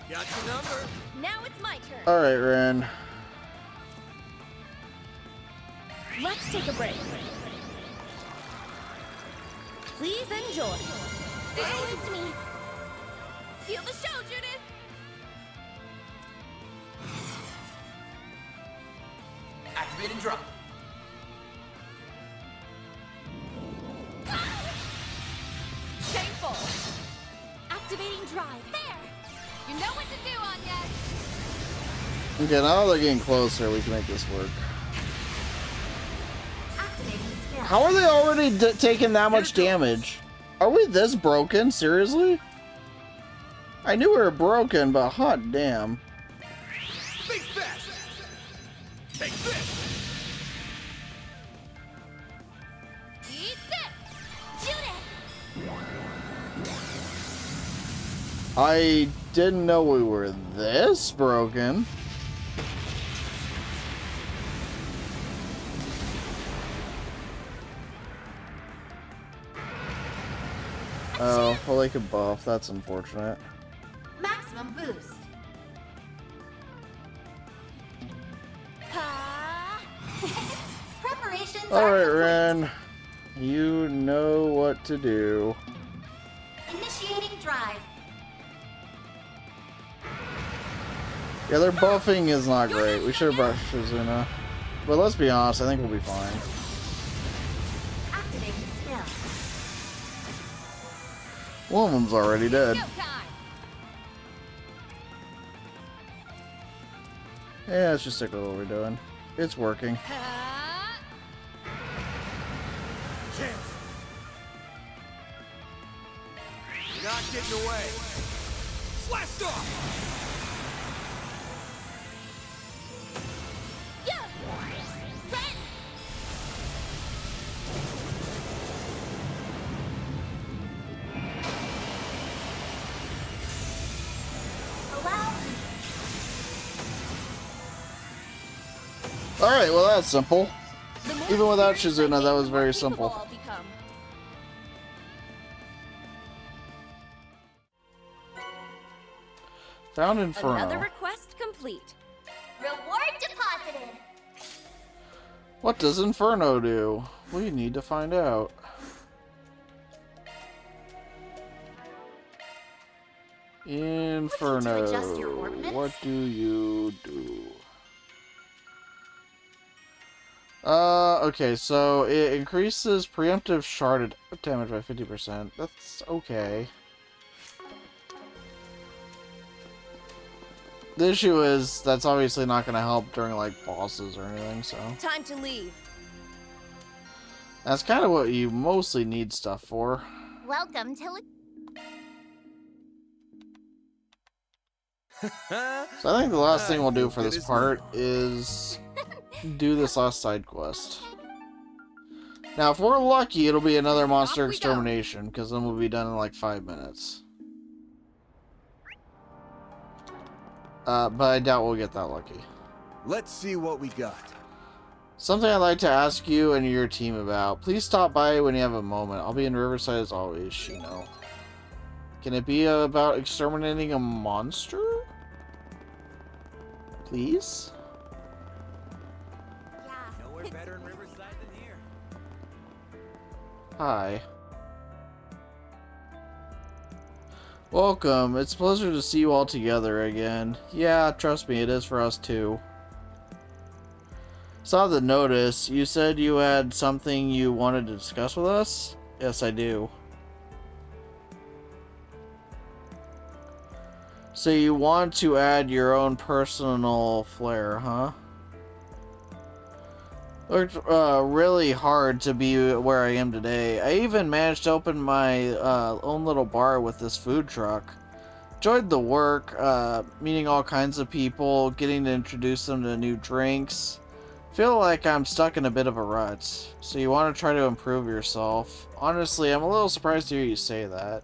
Got your number. Now it's my turn. Alright, Ren. Let's take a break. Please enjoy. Excuse me. Feel the show, Judith. Activate and drop. Shameful. Activating drive. There. You know what to do, Anya. Okay, now they're getting closer, we can make this work. How are they already taking that much damage? Are we this broken? Seriously? I knew we were broken, but hot damn. Think fast! Take this! Eat this! Shoot it! I didn't know we were this broken. Oh, well, they could buff. That's unfortunate. Maximum boost. Preparations are Alright, complete. Ren. You know what to do. Initiating drive. Yeah, their buffing is not great. We should have brought Shizuna. But let's be honest, I think we'll be fine. Activating skill. One of them's already dead. Yeah, let's just stick with what we're doing. It's working. You're not getting away. Blast off! Alright, well that's simple. Even without Shizuna, that was very simple. Found Inferno. Another request complete. Reward deposited. What does Inferno do? We need to find out. Inferno. adjust your orbits? What do you do? Okay, so it increases preemptive shard damage by 50%. That's okay. The issue is that's obviously not going to help during like bosses or anything, so Time to leave. that's kind of what you mostly need stuff for. Welcome to So I think the last thing we'll do for this part is do this last side quest. Now, if we're lucky, it'll be another monster extermination, because then we'll be done in like 5 minutes. But I doubt we'll get that lucky. Let's see what we got. Something I'd like to ask you and your team about. Please stop by when you have a moment. I'll be in Riverside as always, you know. Can it be about exterminating a monster? Please? Nowhere better in Riverside than here. Hi. Welcome. It's a pleasure to see you all together again. Yeah, trust me, it is for us too. Saw the notice. You said you had something you wanted to discuss with us? Yes, I do. So you want to add your own personal flair, huh? Worked really hard to be where I am today. I even managed to open my own little bar with this food truck. Enjoyed the work, meeting all kinds of people, getting to introduce them to new drinks. Feel like I'm stuck in a bit of a rut. So you want to try to improve yourself. Honestly, I'm a little surprised to hear you say that.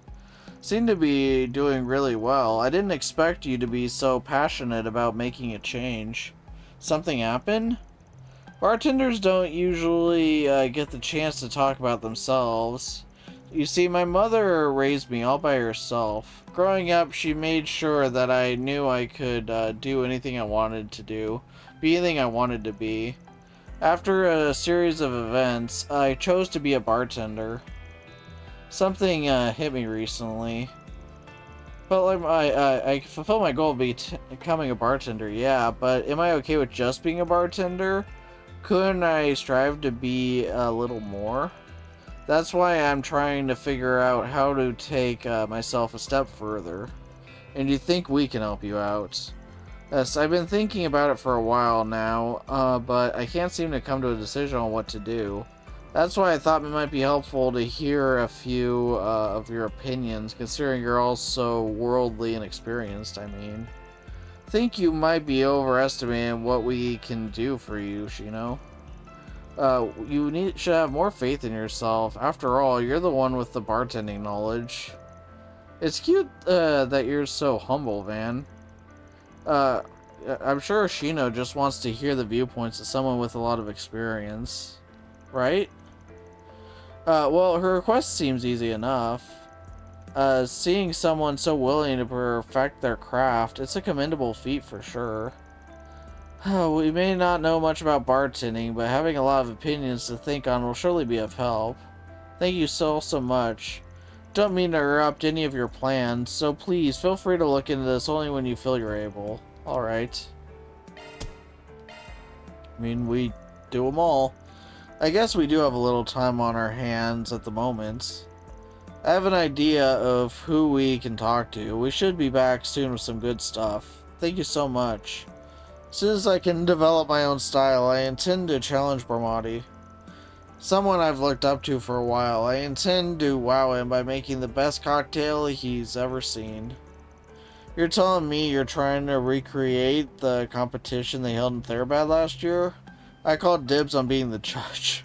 Seem to be doing really well. I didn't expect you to be so passionate about making a change. Something happened? Bartenders don't usually get the chance to talk about themselves. You see, my mother raised me all by herself. Growing up, she made sure that I knew I could do anything I wanted to do, be anything I wanted to be. After a series of events, I chose to be a bartender. Something hit me recently. Felt like I fulfilled my goal of becoming a bartender, yeah, but am I okay with just being a bartender? Couldn't I strive to be a little more? That's why I'm trying to figure out how to take myself a step further. And do you think we can help you out? Yes, I've been thinking about it for a while now, but I can't seem to come to a decision on what to do. That's why I thought it might be helpful to hear a few of your opinions, considering you're all so worldly and experienced, I mean. Think you might be overestimating what we can do for you, Shino. You should have more faith in yourself. After all, you're the one with the bartending knowledge. It's cute that you're so humble, Van. I'm sure Shino just wants to hear the viewpoints of someone with a lot of experience. Right? Well, her request seems easy enough. Seeing someone so willing to perfect their craft, it's a commendable feat for sure. We may not know much about bartending, but having a lot of opinions to think on will surely be of help. Thank you so much. Don't mean to interrupt any of your plans, so please feel free to look into this only when you feel you're able. Alright. I mean, we do them all. I guess we do have a little time on our hands at the moment. I have an idea of who we can talk to. We should be back soon with some good stuff. Thank you so much. As soon as I can develop my own style, I intend to challenge Brahmati. Someone I've looked up to for a while. I intend to wow him by making the best cocktail he's ever seen. You're telling me you're trying to recreate the competition they held in Therabad last year? I called dibs on being the judge.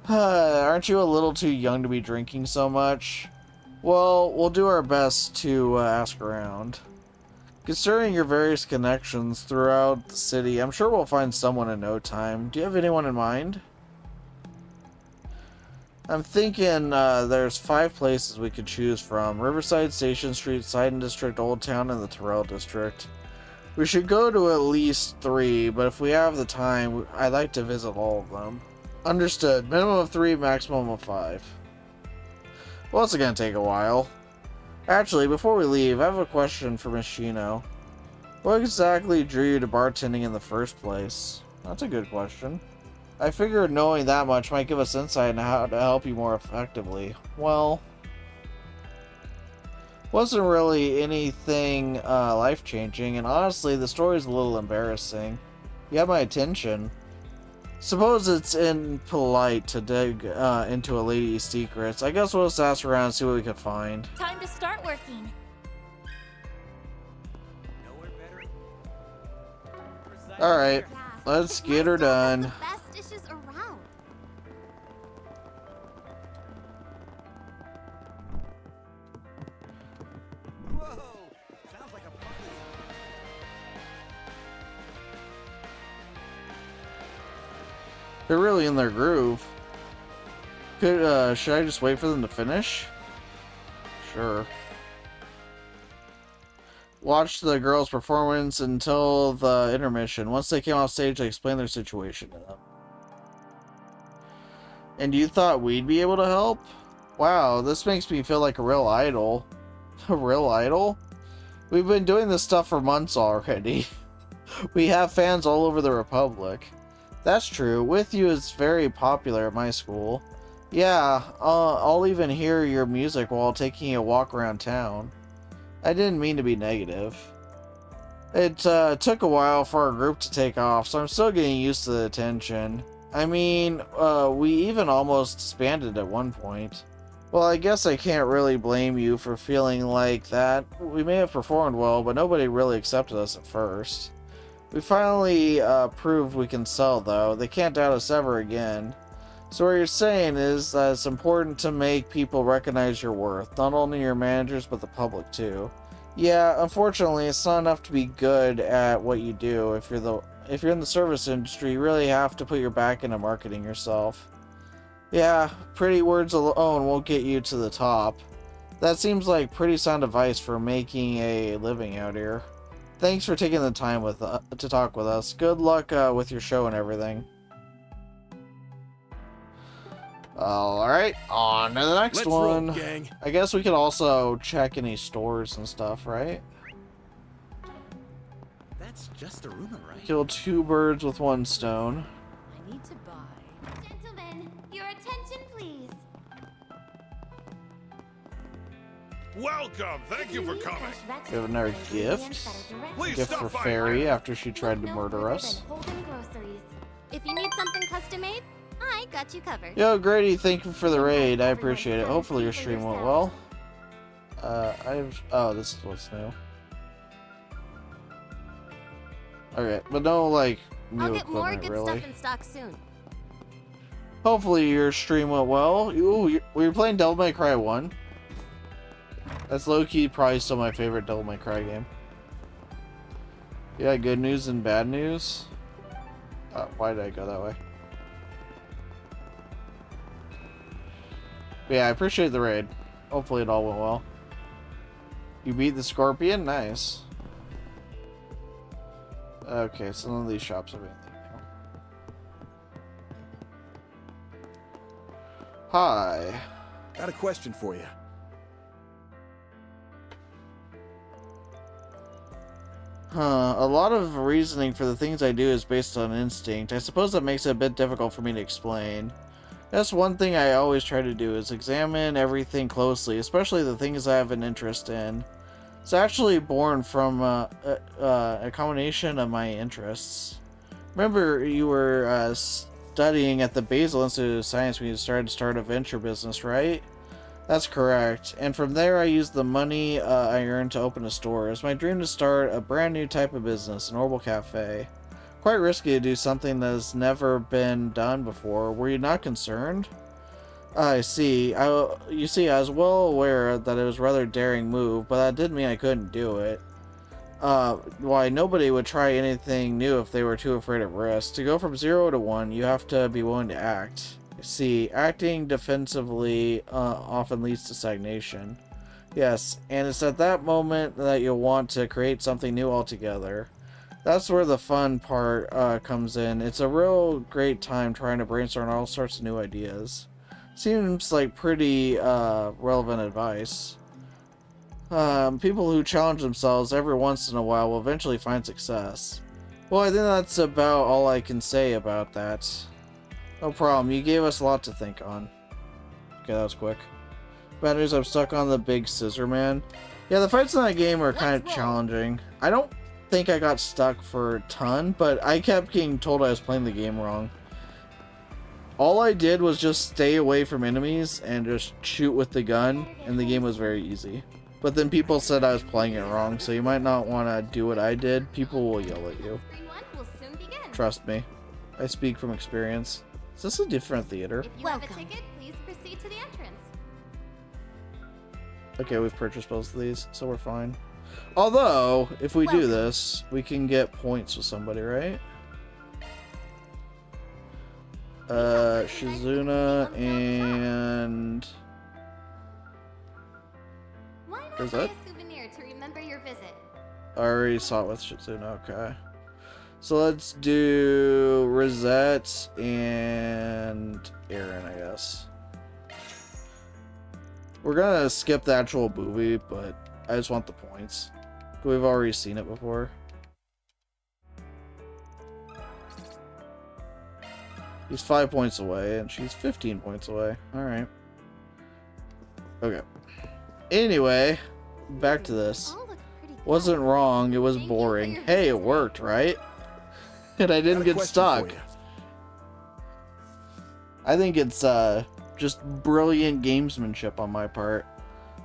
Aren't you a little too young to be drinking so much? Well, we'll do our best to ask around. Considering your various connections throughout the city, I'm sure we'll find someone in no time. Do you have anyone in mind? I'm thinking there's 5 places we could choose from. Riverside, Station Street, Sidon District, Old Town, and the Terrell District. We should go to at least 3, but if we have the time, I'd like to visit all of them. Understood. Minimum of 3, maximum of 5. Well, it's gonna take a while. Actually, before we leave, I have a question for Miss Shino. What exactly drew you to bartending in the first place? That's a good question. I figured knowing that much might give us insight into how to help you more effectively. Well, wasn't really anything life-changing, and honestly, the story's a little embarrassing. You have my attention. Suppose it's impolite to dig into a lady's secrets. I guess we'll just ask around and see what we can find. Time to start working. Alright, let's get her done. Best dishes around. They're really in their groove. Should I just wait for them to finish? Sure. Watch the girls' performance until the intermission. Once they came off stage, I explained their situation to them. And you thought we'd be able to help? Wow, this makes me feel like a real idol. A real idol? We've been doing this stuff for months already. We have fans all over the Republic. That's true. With You is very popular at my school. Yeah, I'll even hear your music while taking a walk around town. I didn't mean to be negative. It took a while for our group to take off, so I'm still getting used to the attention. I mean, we even almost disbanded at one point. Well, I guess I can't really blame you for feeling like that. We may have performed well, but nobody really accepted us at first. We finally proved we can sell, though. They can't doubt us ever again. So what you're saying is that it's important to make people recognize your worth, not only your managers, but the public too. Yeah, unfortunately, it's not enough to be good at what you do. If you're in the service industry, you really have to put your back into marketing yourself. Yeah, pretty words alone won't get you to the top. That seems like pretty sound advice for making a living out here. Thanks for taking the time to talk with us. Good luck with your show and everything. Alright, on to the next one. Roll, gang. I guess we could also check any stores and stuff, right? That's just a rumor, right? Kill 2 birds with 1 stone. I need to buy. Gentlemen, your attention, please. Welcome. Thank you for coming. We have another gift. Gift for Feri after she tried to murder us. Holding groceries. If you need something custom made, I got you covered. Yo, Grady, thank you for the raid. I appreciate it. Hopefully your stream went well. Oh, this is what's new. Okay, but no, like, new I'll get more equipment, good really. stuff in stock soon. Hopefully your stream went well. Ooh, we were playing Devil May Cry 1. That's low-key probably still my favorite Devil May Cry game. Yeah, good news and bad news. Why did I go that way? But yeah, I appreciate the raid. Hopefully it all went well. You beat the Scorpion? Nice. Okay, so none of these shops have anything now. Hi. Got a question for you. A lot of reasoning for the things I do is based on instinct. I suppose that makes it a bit difficult for me to explain. That's one thing I always try to do, is examine everything closely, especially the things I have an interest in. It's actually born from a combination of my interests. Remember, you were studying at the Basel Institute of Science when you decided to start a venture business, right? That's correct. And from there, I used the money I earned to open a store. It's my dream to start a brand new type of business, an Orbital Cafe. Quite risky to do something that has never been done before. Were you not concerned? I see. You see, I was well aware that it was a rather daring move, but that didn't mean I couldn't do it. Why, nobody would try anything new if they were too afraid of risk. To go from 0 to 1, you have to be willing to act. See, acting defensively often leads to stagnation. Yes, and it's at that moment that you'll want to create something new altogether. That's where the fun part comes in. It's a real great time trying to brainstorm all sorts of new ideas. Seems like pretty relevant advice. People who challenge themselves every once in a while will eventually find success. Well, I think that's about all I can say about that. No problem, you gave us a lot to think on. Okay, that was quick. Bad news, I'm stuck on the big scissor man. Yeah, the fights in that game are kind of challenging. I don't think I got stuck for a ton, but I kept getting told I was playing the game wrong. All I did was just stay away from enemies and just shoot with the gun, and the game was very easy. But then people said I was playing it wrong, so you might not want to do what I did. People will yell at you. Trust me. I speak from experience. Is this a different theater? If you have a ticket, please proceed to the entrance. Okay, we've purchased both of these, so we're fine. Although, if we do this, we can get points with somebody, right? Shizuna and... Why not Is buy that? a souvenir to remember your visit? I already saw it with Shizuna, okay. So let's do Rosette and Aaron, I guess. We're gonna skip the actual movie, but I just want the points. We've already seen it before. He's 5 points away, and she's 15 points away. Alright. Okay. Anyway, back to this. Wasn't wrong, it was boring. Hey, it worked, right? And I didn't get stuck. I think it's just brilliant gamesmanship on my part.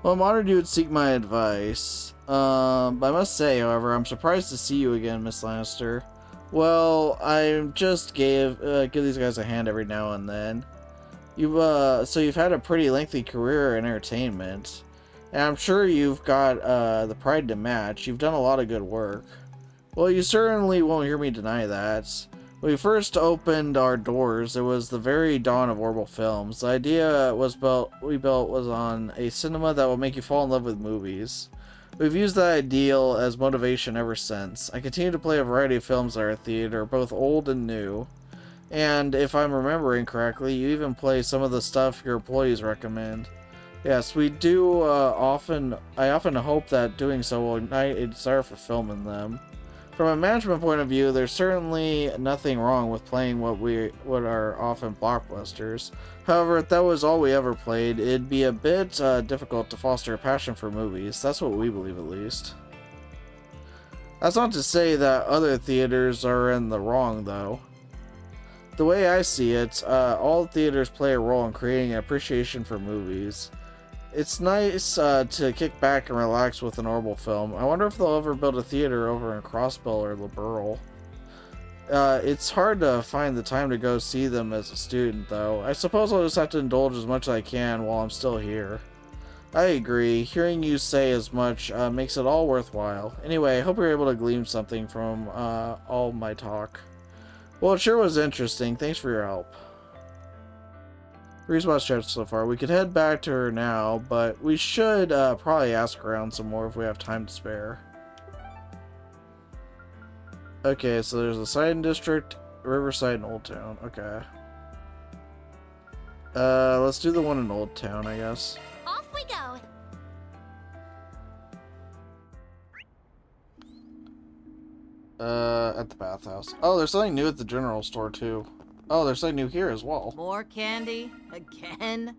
Well, I'm honored you would seek my advice. I must say, however, I'm surprised to see you again, Miss Lannister. Well, I just give these guys a hand every now and then. So you've had a pretty lengthy career in entertainment, and I'm sure you've got the pride to match. You've done a lot of good work. Well, you certainly won't hear me deny that. When we first opened our doors, it was the very dawn of Orbital Films. The idea we built was on a cinema that will make you fall in love with movies. We've used that ideal as motivation ever since. I continue to play a variety of films at our theater, both old and new. And if I'm remembering correctly, you even play some of the stuff your employees recommend. Yes, we do I often hope that doing so will ignite a desire for filming them. From a management point of view, there's certainly nothing wrong with playing what are often blockbusters. However, if that was all we ever played, it'd be a bit difficult to foster a passion for movies. That's what we believe, at least. That's not to say that other theaters are in the wrong, though. The way I see it, all theaters play a role in creating an appreciation for movies. It's nice to kick back and relax with a normal film. I wonder if they'll ever build a theater over in Crossbell or LaBeryl. It's hard to find the time to go see them as a student, though. I suppose I'll just have to indulge as much as I can while I'm still here. I agree. Hearing you say as much makes it all worthwhile. Anyway, I hope you're able to glean something from all my talk. Well, it sure was interesting. Thanks for your help. Respaw's chat so far. We could head back to her now, but we should probably ask around some more if we have time to spare. Okay, so there's the Sidon District, Riverside, and Old Town. Okay. Let's do the one in Old Town, I guess. Off we go. At the bathhouse. Oh, there's something new at the general store, too. Oh, there's something new here as well. More candy? Again?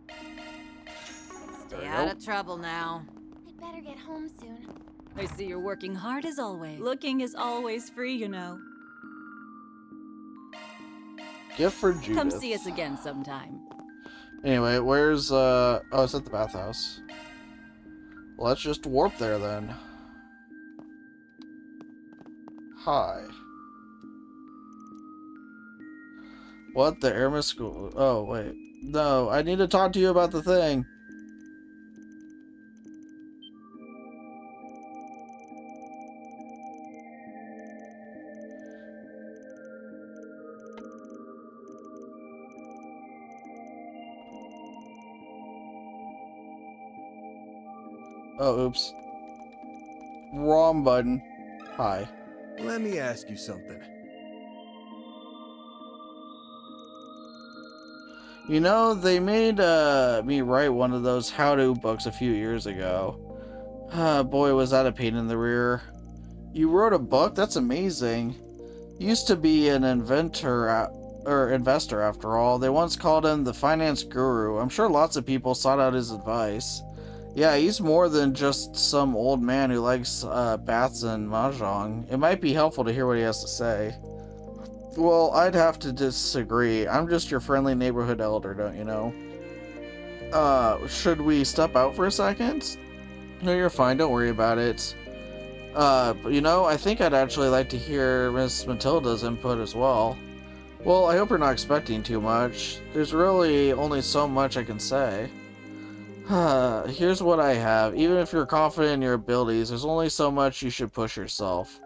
Stay out of trouble now. I'd better get home soon. I see you're working hard as always. Looking is always free, you know. Gift for Judith. Come see us again sometime. Anyway, where's, oh, it's at the bathhouse. Let's just warp there, then. Hi. What? The Aramis School? Oh, wait. No, I need to talk to you about the thing. Oh, oops. Wrong button. Hi. Let me ask you something. You know, they made me write one of those how-to books a few years ago. Boy, was that a pain in the rear. You wrote a book? That's amazing. Used to be an investor after all. They once called him the finance guru. I'm sure lots of people sought out his advice. Yeah, he's more than just some old man who likes baths and mahjong. It might be helpful to hear what he has to say. Well, I'd have to disagree. I'm just your friendly neighborhood elder, don't you know? Should we step out for a second? No, you're fine. Don't worry about it. But you know, I think I'd actually like to hear Miss Matilda's input as well. Well, I hope you're not expecting too much. There's really only so much I can say. Here's what I have. Even if you're confident in your abilities, there's only so much you should push yourself.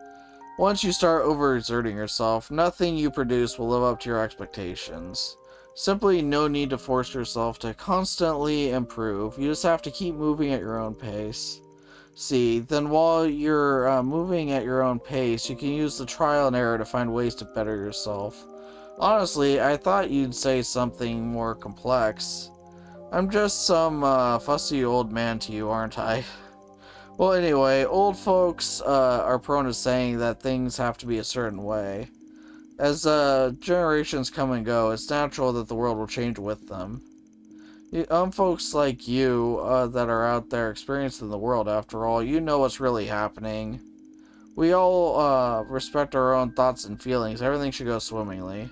Once you start overexerting yourself, nothing you produce will live up to your expectations. Simply no need to force yourself to constantly improve. You just have to keep moving at your own pace. See, then while you're moving at your own pace, you can use the trial and error to find ways to better yourself. Honestly, I thought you'd say something more complex. I'm just some fussy old man to you, aren't I? Well, anyway, old folks are prone to saying that things have to be a certain way. As generations come and go, it's natural that the world will change with them. Folks like you that are out there experiencing the world, after all, you know what's really happening. We all respect our own thoughts and feelings. Everything should go swimmingly.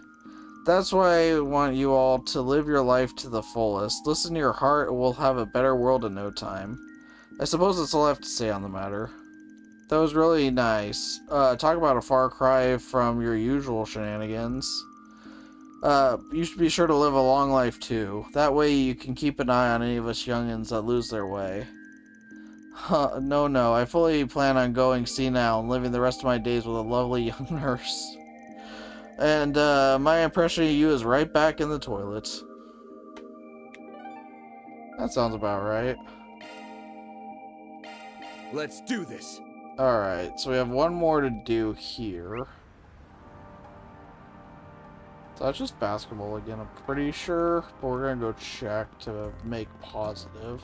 That's why I want you all to live your life to the fullest. Listen to your heart, and we'll have a better world in no time. I suppose that's all I have to say on the matter. That was really nice. Talk about a far cry from your usual shenanigans. You should be sure to live a long life too. That way you can keep an eye on any of us youngins that lose their way. No, I fully plan on going senile and living the rest of my days with a lovely young nurse. And my impression of you is right back in the toilet. That sounds about right. Let's do this. Alright, so we have one more to do here. So that's just basketball again, I'm pretty sure. But we're gonna go check to make positive.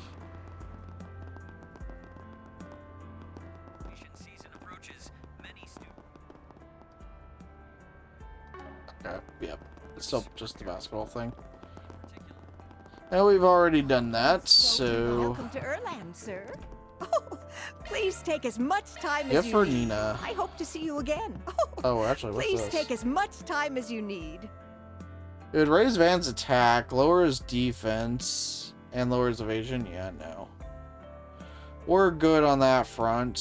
Okay, yep. It's still just the basketball thing. And we've already done that, so... Welcome to Erland, sir. Oh, please take as much time as you for need. Nina. I hope to see you again. Oh, actually, what's please this? take as much time as you need. It would raise Van's attack, lower his defense, and lower his evasion. Yeah, no. We're good on that front.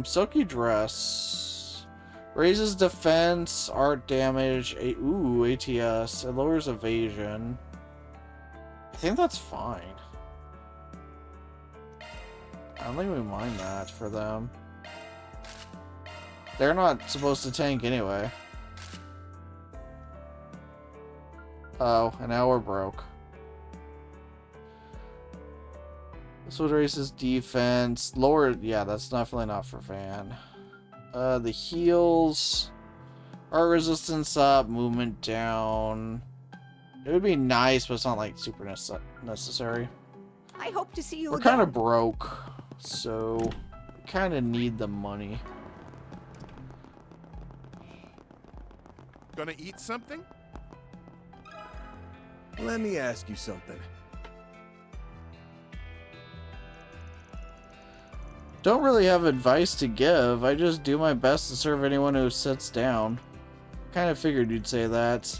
Silky Dress. Raises defense, art damage, ATS. It lowers evasion. I think that's fine. I don't think we mind that for them. They're not supposed to tank anyway. Oh, and now we're broke. This would raise his defense. Lower, yeah, that's definitely not for Van. The heals. Art resistance up, movement down. It would be nice, but it's not like super necessary. I hope to see you We're again. kind of broke, so we kind of need the money. Gonna eat something? Let me ask you something. Don't really have advice to give. I just do my best to serve anyone who sits down. Kind of figured you'd say that.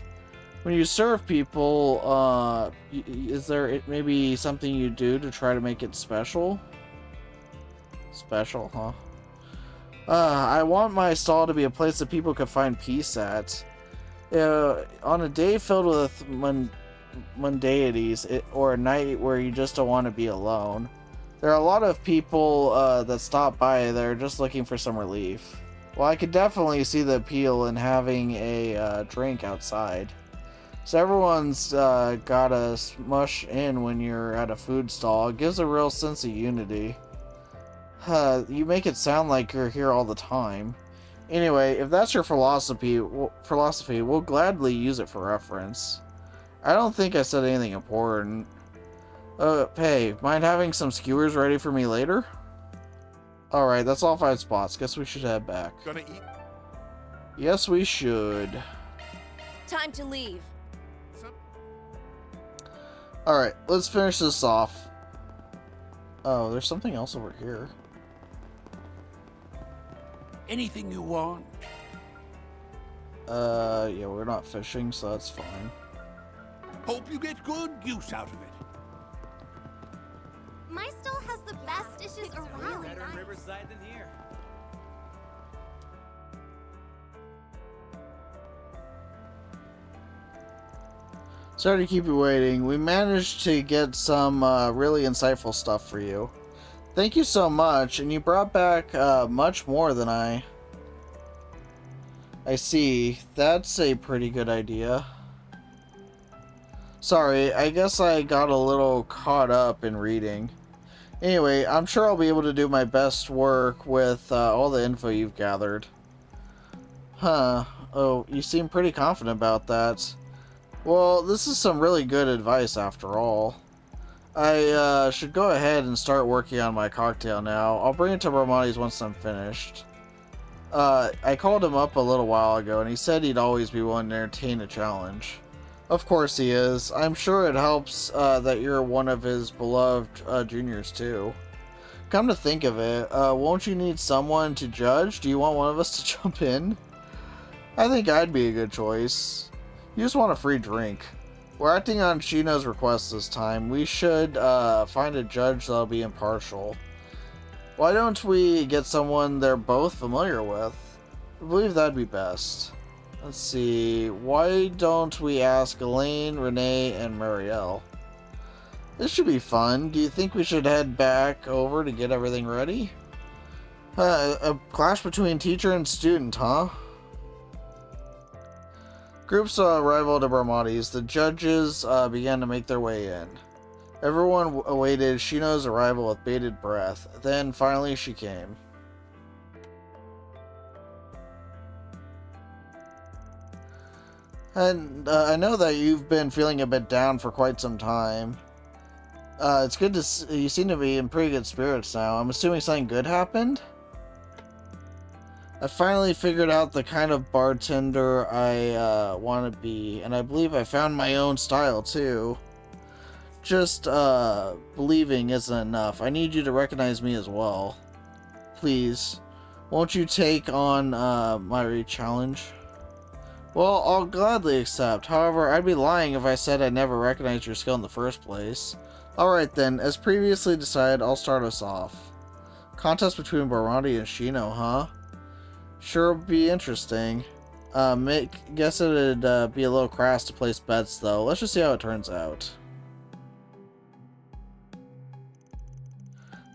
When you serve people, is there maybe something you do to try to make it special? Special, huh? I want my stall to be a place that people can find peace at. On a day filled with mundanities, or a night where you just don't want to be alone, there are a lot of people that stop by that are just looking for some relief. Well, I could definitely see the appeal in having a drink outside. So everyone's gotta smush in when you're at a food stall. It gives a real sense of unity. You make it sound like you're here all the time. Anyway, if that's your philosophy, we'll gladly use it for reference. I don't think I said anything important. Hey, mind having some skewers ready for me later? Alright, that's all 5 spots. Guess we should head back. Gonna eat? Yes, we should. Time to leave. Alright, let's finish this off. Oh, there's something else over here. Anything you want? Yeah, we're not fishing, so that's fine. Hope you get good use out of it. My stall has the best dishes around. Better in Riverside than here. Sorry to keep you waiting. We managed to get some really insightful stuff for you. Thank you so much, and you brought back much more than I see. That's a pretty good idea. Sorry, I guess I got a little caught up in reading. Anyway, I'm sure I'll be able to do my best work with all the info you've gathered. Huh. Oh, you seem pretty confident about that. Well, this is some really good advice after all. I should go ahead and start working on my cocktail now. I'll bring it to Brahmani's once I'm finished. I called him up a little while ago, and he said he'd always be willing to entertain a challenge. Of course he is. I'm sure it helps that you're one of his beloved juniors, too. Come to think of it, won't you need someone to judge? Do you want one of us to jump in? I think I'd be a good choice. You just want a free drink. We're acting on Shino's request this time. We should find a judge that'll be impartial. Why don't we get someone they're both familiar with? I believe that'd be best. Let's see. Why don't we ask Elaine, Renee, and Marielle? This should be fun. Do you think we should head back over to get everything ready? A clash between teacher and student, huh? Groups arrival to Brahmani's. The judges began to make their way in. Everyone awaited Shino's arrival with bated breath. Then, finally, she came. And I know that you've been feeling a bit down for quite some time. It's good to see you seem to be in pretty good spirits now. I'm assuming something good happened? I finally figured out the kind of bartender I want to be, and I believe I found my own style too. Just believing isn't enough. I need you to recognize me as well. Please, won't you take on my challenge? Well, I'll gladly accept. However, I'd be lying if I said I never recognized your skill in the first place. Alright then, as previously decided, I'll start us off. Contest between Barmati and Shino, huh? Sure would be interesting. Guess it'd be a little crass to place bets though. Let's just see how it turns out.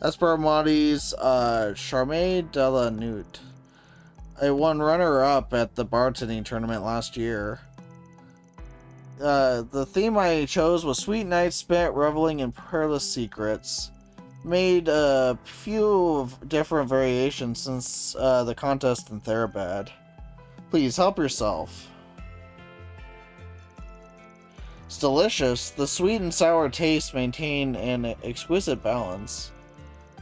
That's Barmati's Charme de la Nuit. I won runner-up at the bartending tournament last year. The theme I chose was Sweet Nights Spent Reveling in Perilous Secrets. Made a few different variations since the contest in Therabad. Please help yourself. It's delicious. The sweet and sour tastes maintain an exquisite balance.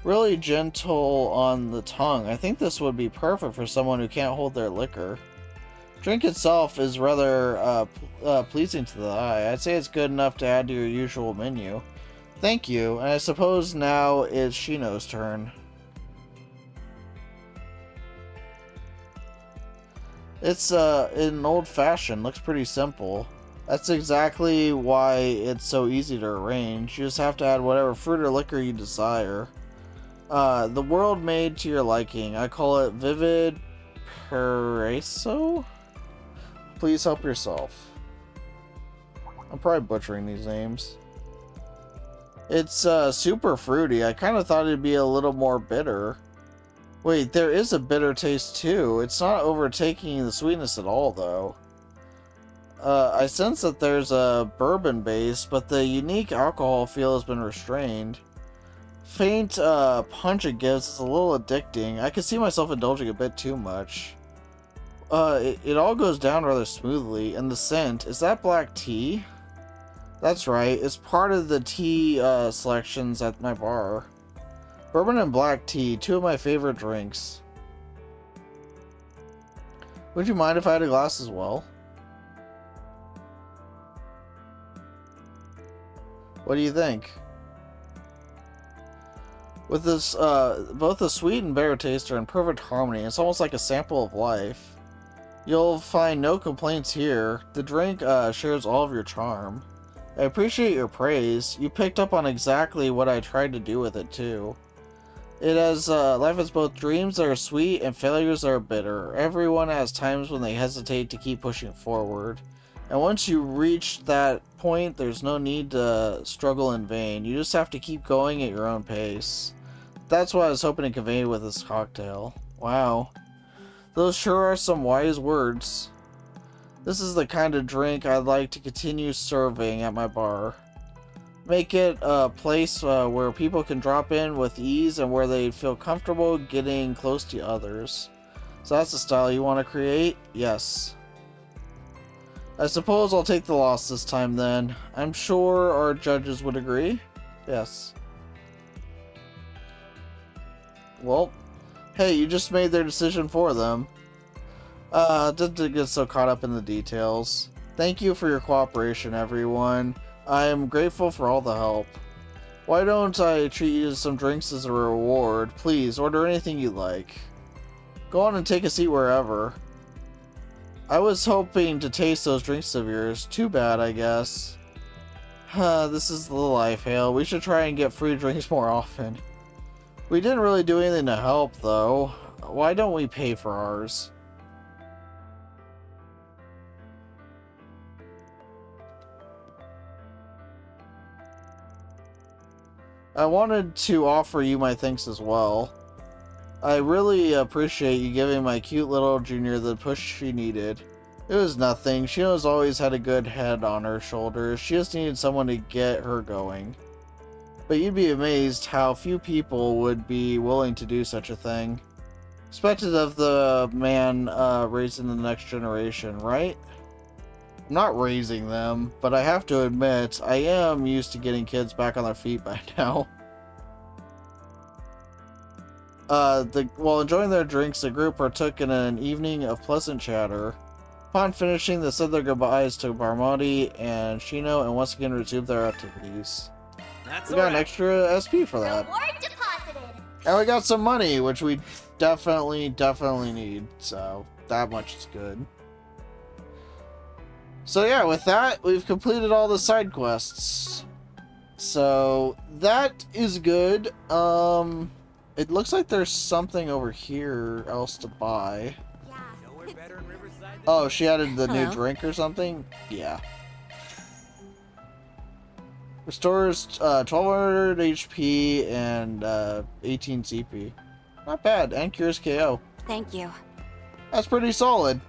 Really gentle on the tongue. I think this would be perfect for someone who can't hold their liquor. Drink itself is rather pleasing to the eye. I'd say it's good enough to add to your usual menu. Thank you, and I suppose now it's Shino's turn. It's in old-fashioned, looks pretty simple. That's exactly why it's so easy to arrange. You just have to add whatever fruit or liquor you desire. The world made to your liking. I call it Vivid Paraiso? Please help yourself. I'm probably butchering these names. It's super fruity. I kind of thought it'd be a little more bitter. Wait, there is a bitter taste too. It's not overtaking the sweetness at all though. I sense that there's a bourbon base, but the unique alcohol feel has been restrained. Faint punch it gives is a little addicting. I can see myself indulging a bit too much. It all goes down rather smoothly, and the scent, is that black tea? That's right, it's part of the tea selections at my bar. Bourbon and black tea, two of my favorite drinks. Would you mind if I had a glass as well? What do you think? With this, both the sweet and bitter taste are in perfect harmony. It's almost like a sample of life. You'll find no complaints here. The drink shares all of your charm. I appreciate your praise. You picked up on exactly what I tried to do with it too. It has life has both dreams that are sweet and failures that are bitter. Everyone has times when they hesitate to keep pushing forward. And once you reach that point, there's no need to struggle in vain. You just have to keep going at your own pace. That's what I was hoping to convey with this cocktail. Wow. Those sure are some wise words. This is the kind of drink I'd like to continue serving at my bar. Make it a place where people can drop in with ease and where they feel comfortable getting close to others. So that's the style you want to create? Yes. I suppose I'll take the loss this time then. I'm sure our judges would agree. Yes. Well, hey, you just made their decision for them. Didn't get so caught up in the details. Thank you for your cooperation, everyone. I am grateful for all the help. Why don't I treat you to some drinks as a reward? Please, order anything you like. Go on and take a seat wherever. I was hoping to taste those drinks of yours. Too bad, I guess. This is the life, Hale. We should try and get free drinks more often. We didn't really do anything to help, though. Why don't we pay for ours? I wanted to offer you my thanks as well. I really appreciate you giving my cute little junior the push she needed. It was nothing. Shino's always had a good head on her shoulders. She just needed someone to get her going. But you'd be amazed how few people would be willing to do such a thing. Expected of the man raising the next generation, right? I'm not raising them, but I have to admit, I am used to getting kids back on their feet by now. While enjoying their drinks, the group partook in an evening of pleasant chatter. Upon finishing, they said their goodbyes to Barmati and Shino and once again resumed their activities. We got an extra SP for that. Reward deposited. And we got some money, which we definitely need, so that much is good. So yeah, with that, we've completed all the side quests. So that is good. It looks like there's something over here else to buy. Oh, she added the new drink or something? Yeah. Restores 1200 HP and 18 CP. Not bad, and cures KO. Thank you. That's pretty solid.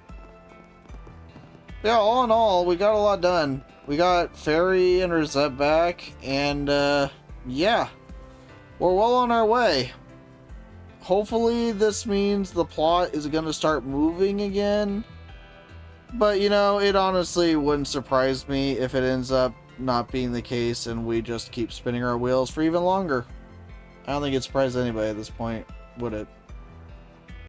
Yeah, all in all, we got a lot done. We got Feri and Rosette back, and yeah, we're well on our way. Hopefully this means the plot is going to start moving again. But, you know, it honestly wouldn't surprise me if it ends up not being the case and we just keep spinning our wheels for even longer. I don't think it'd surprise anybody at this point, would it?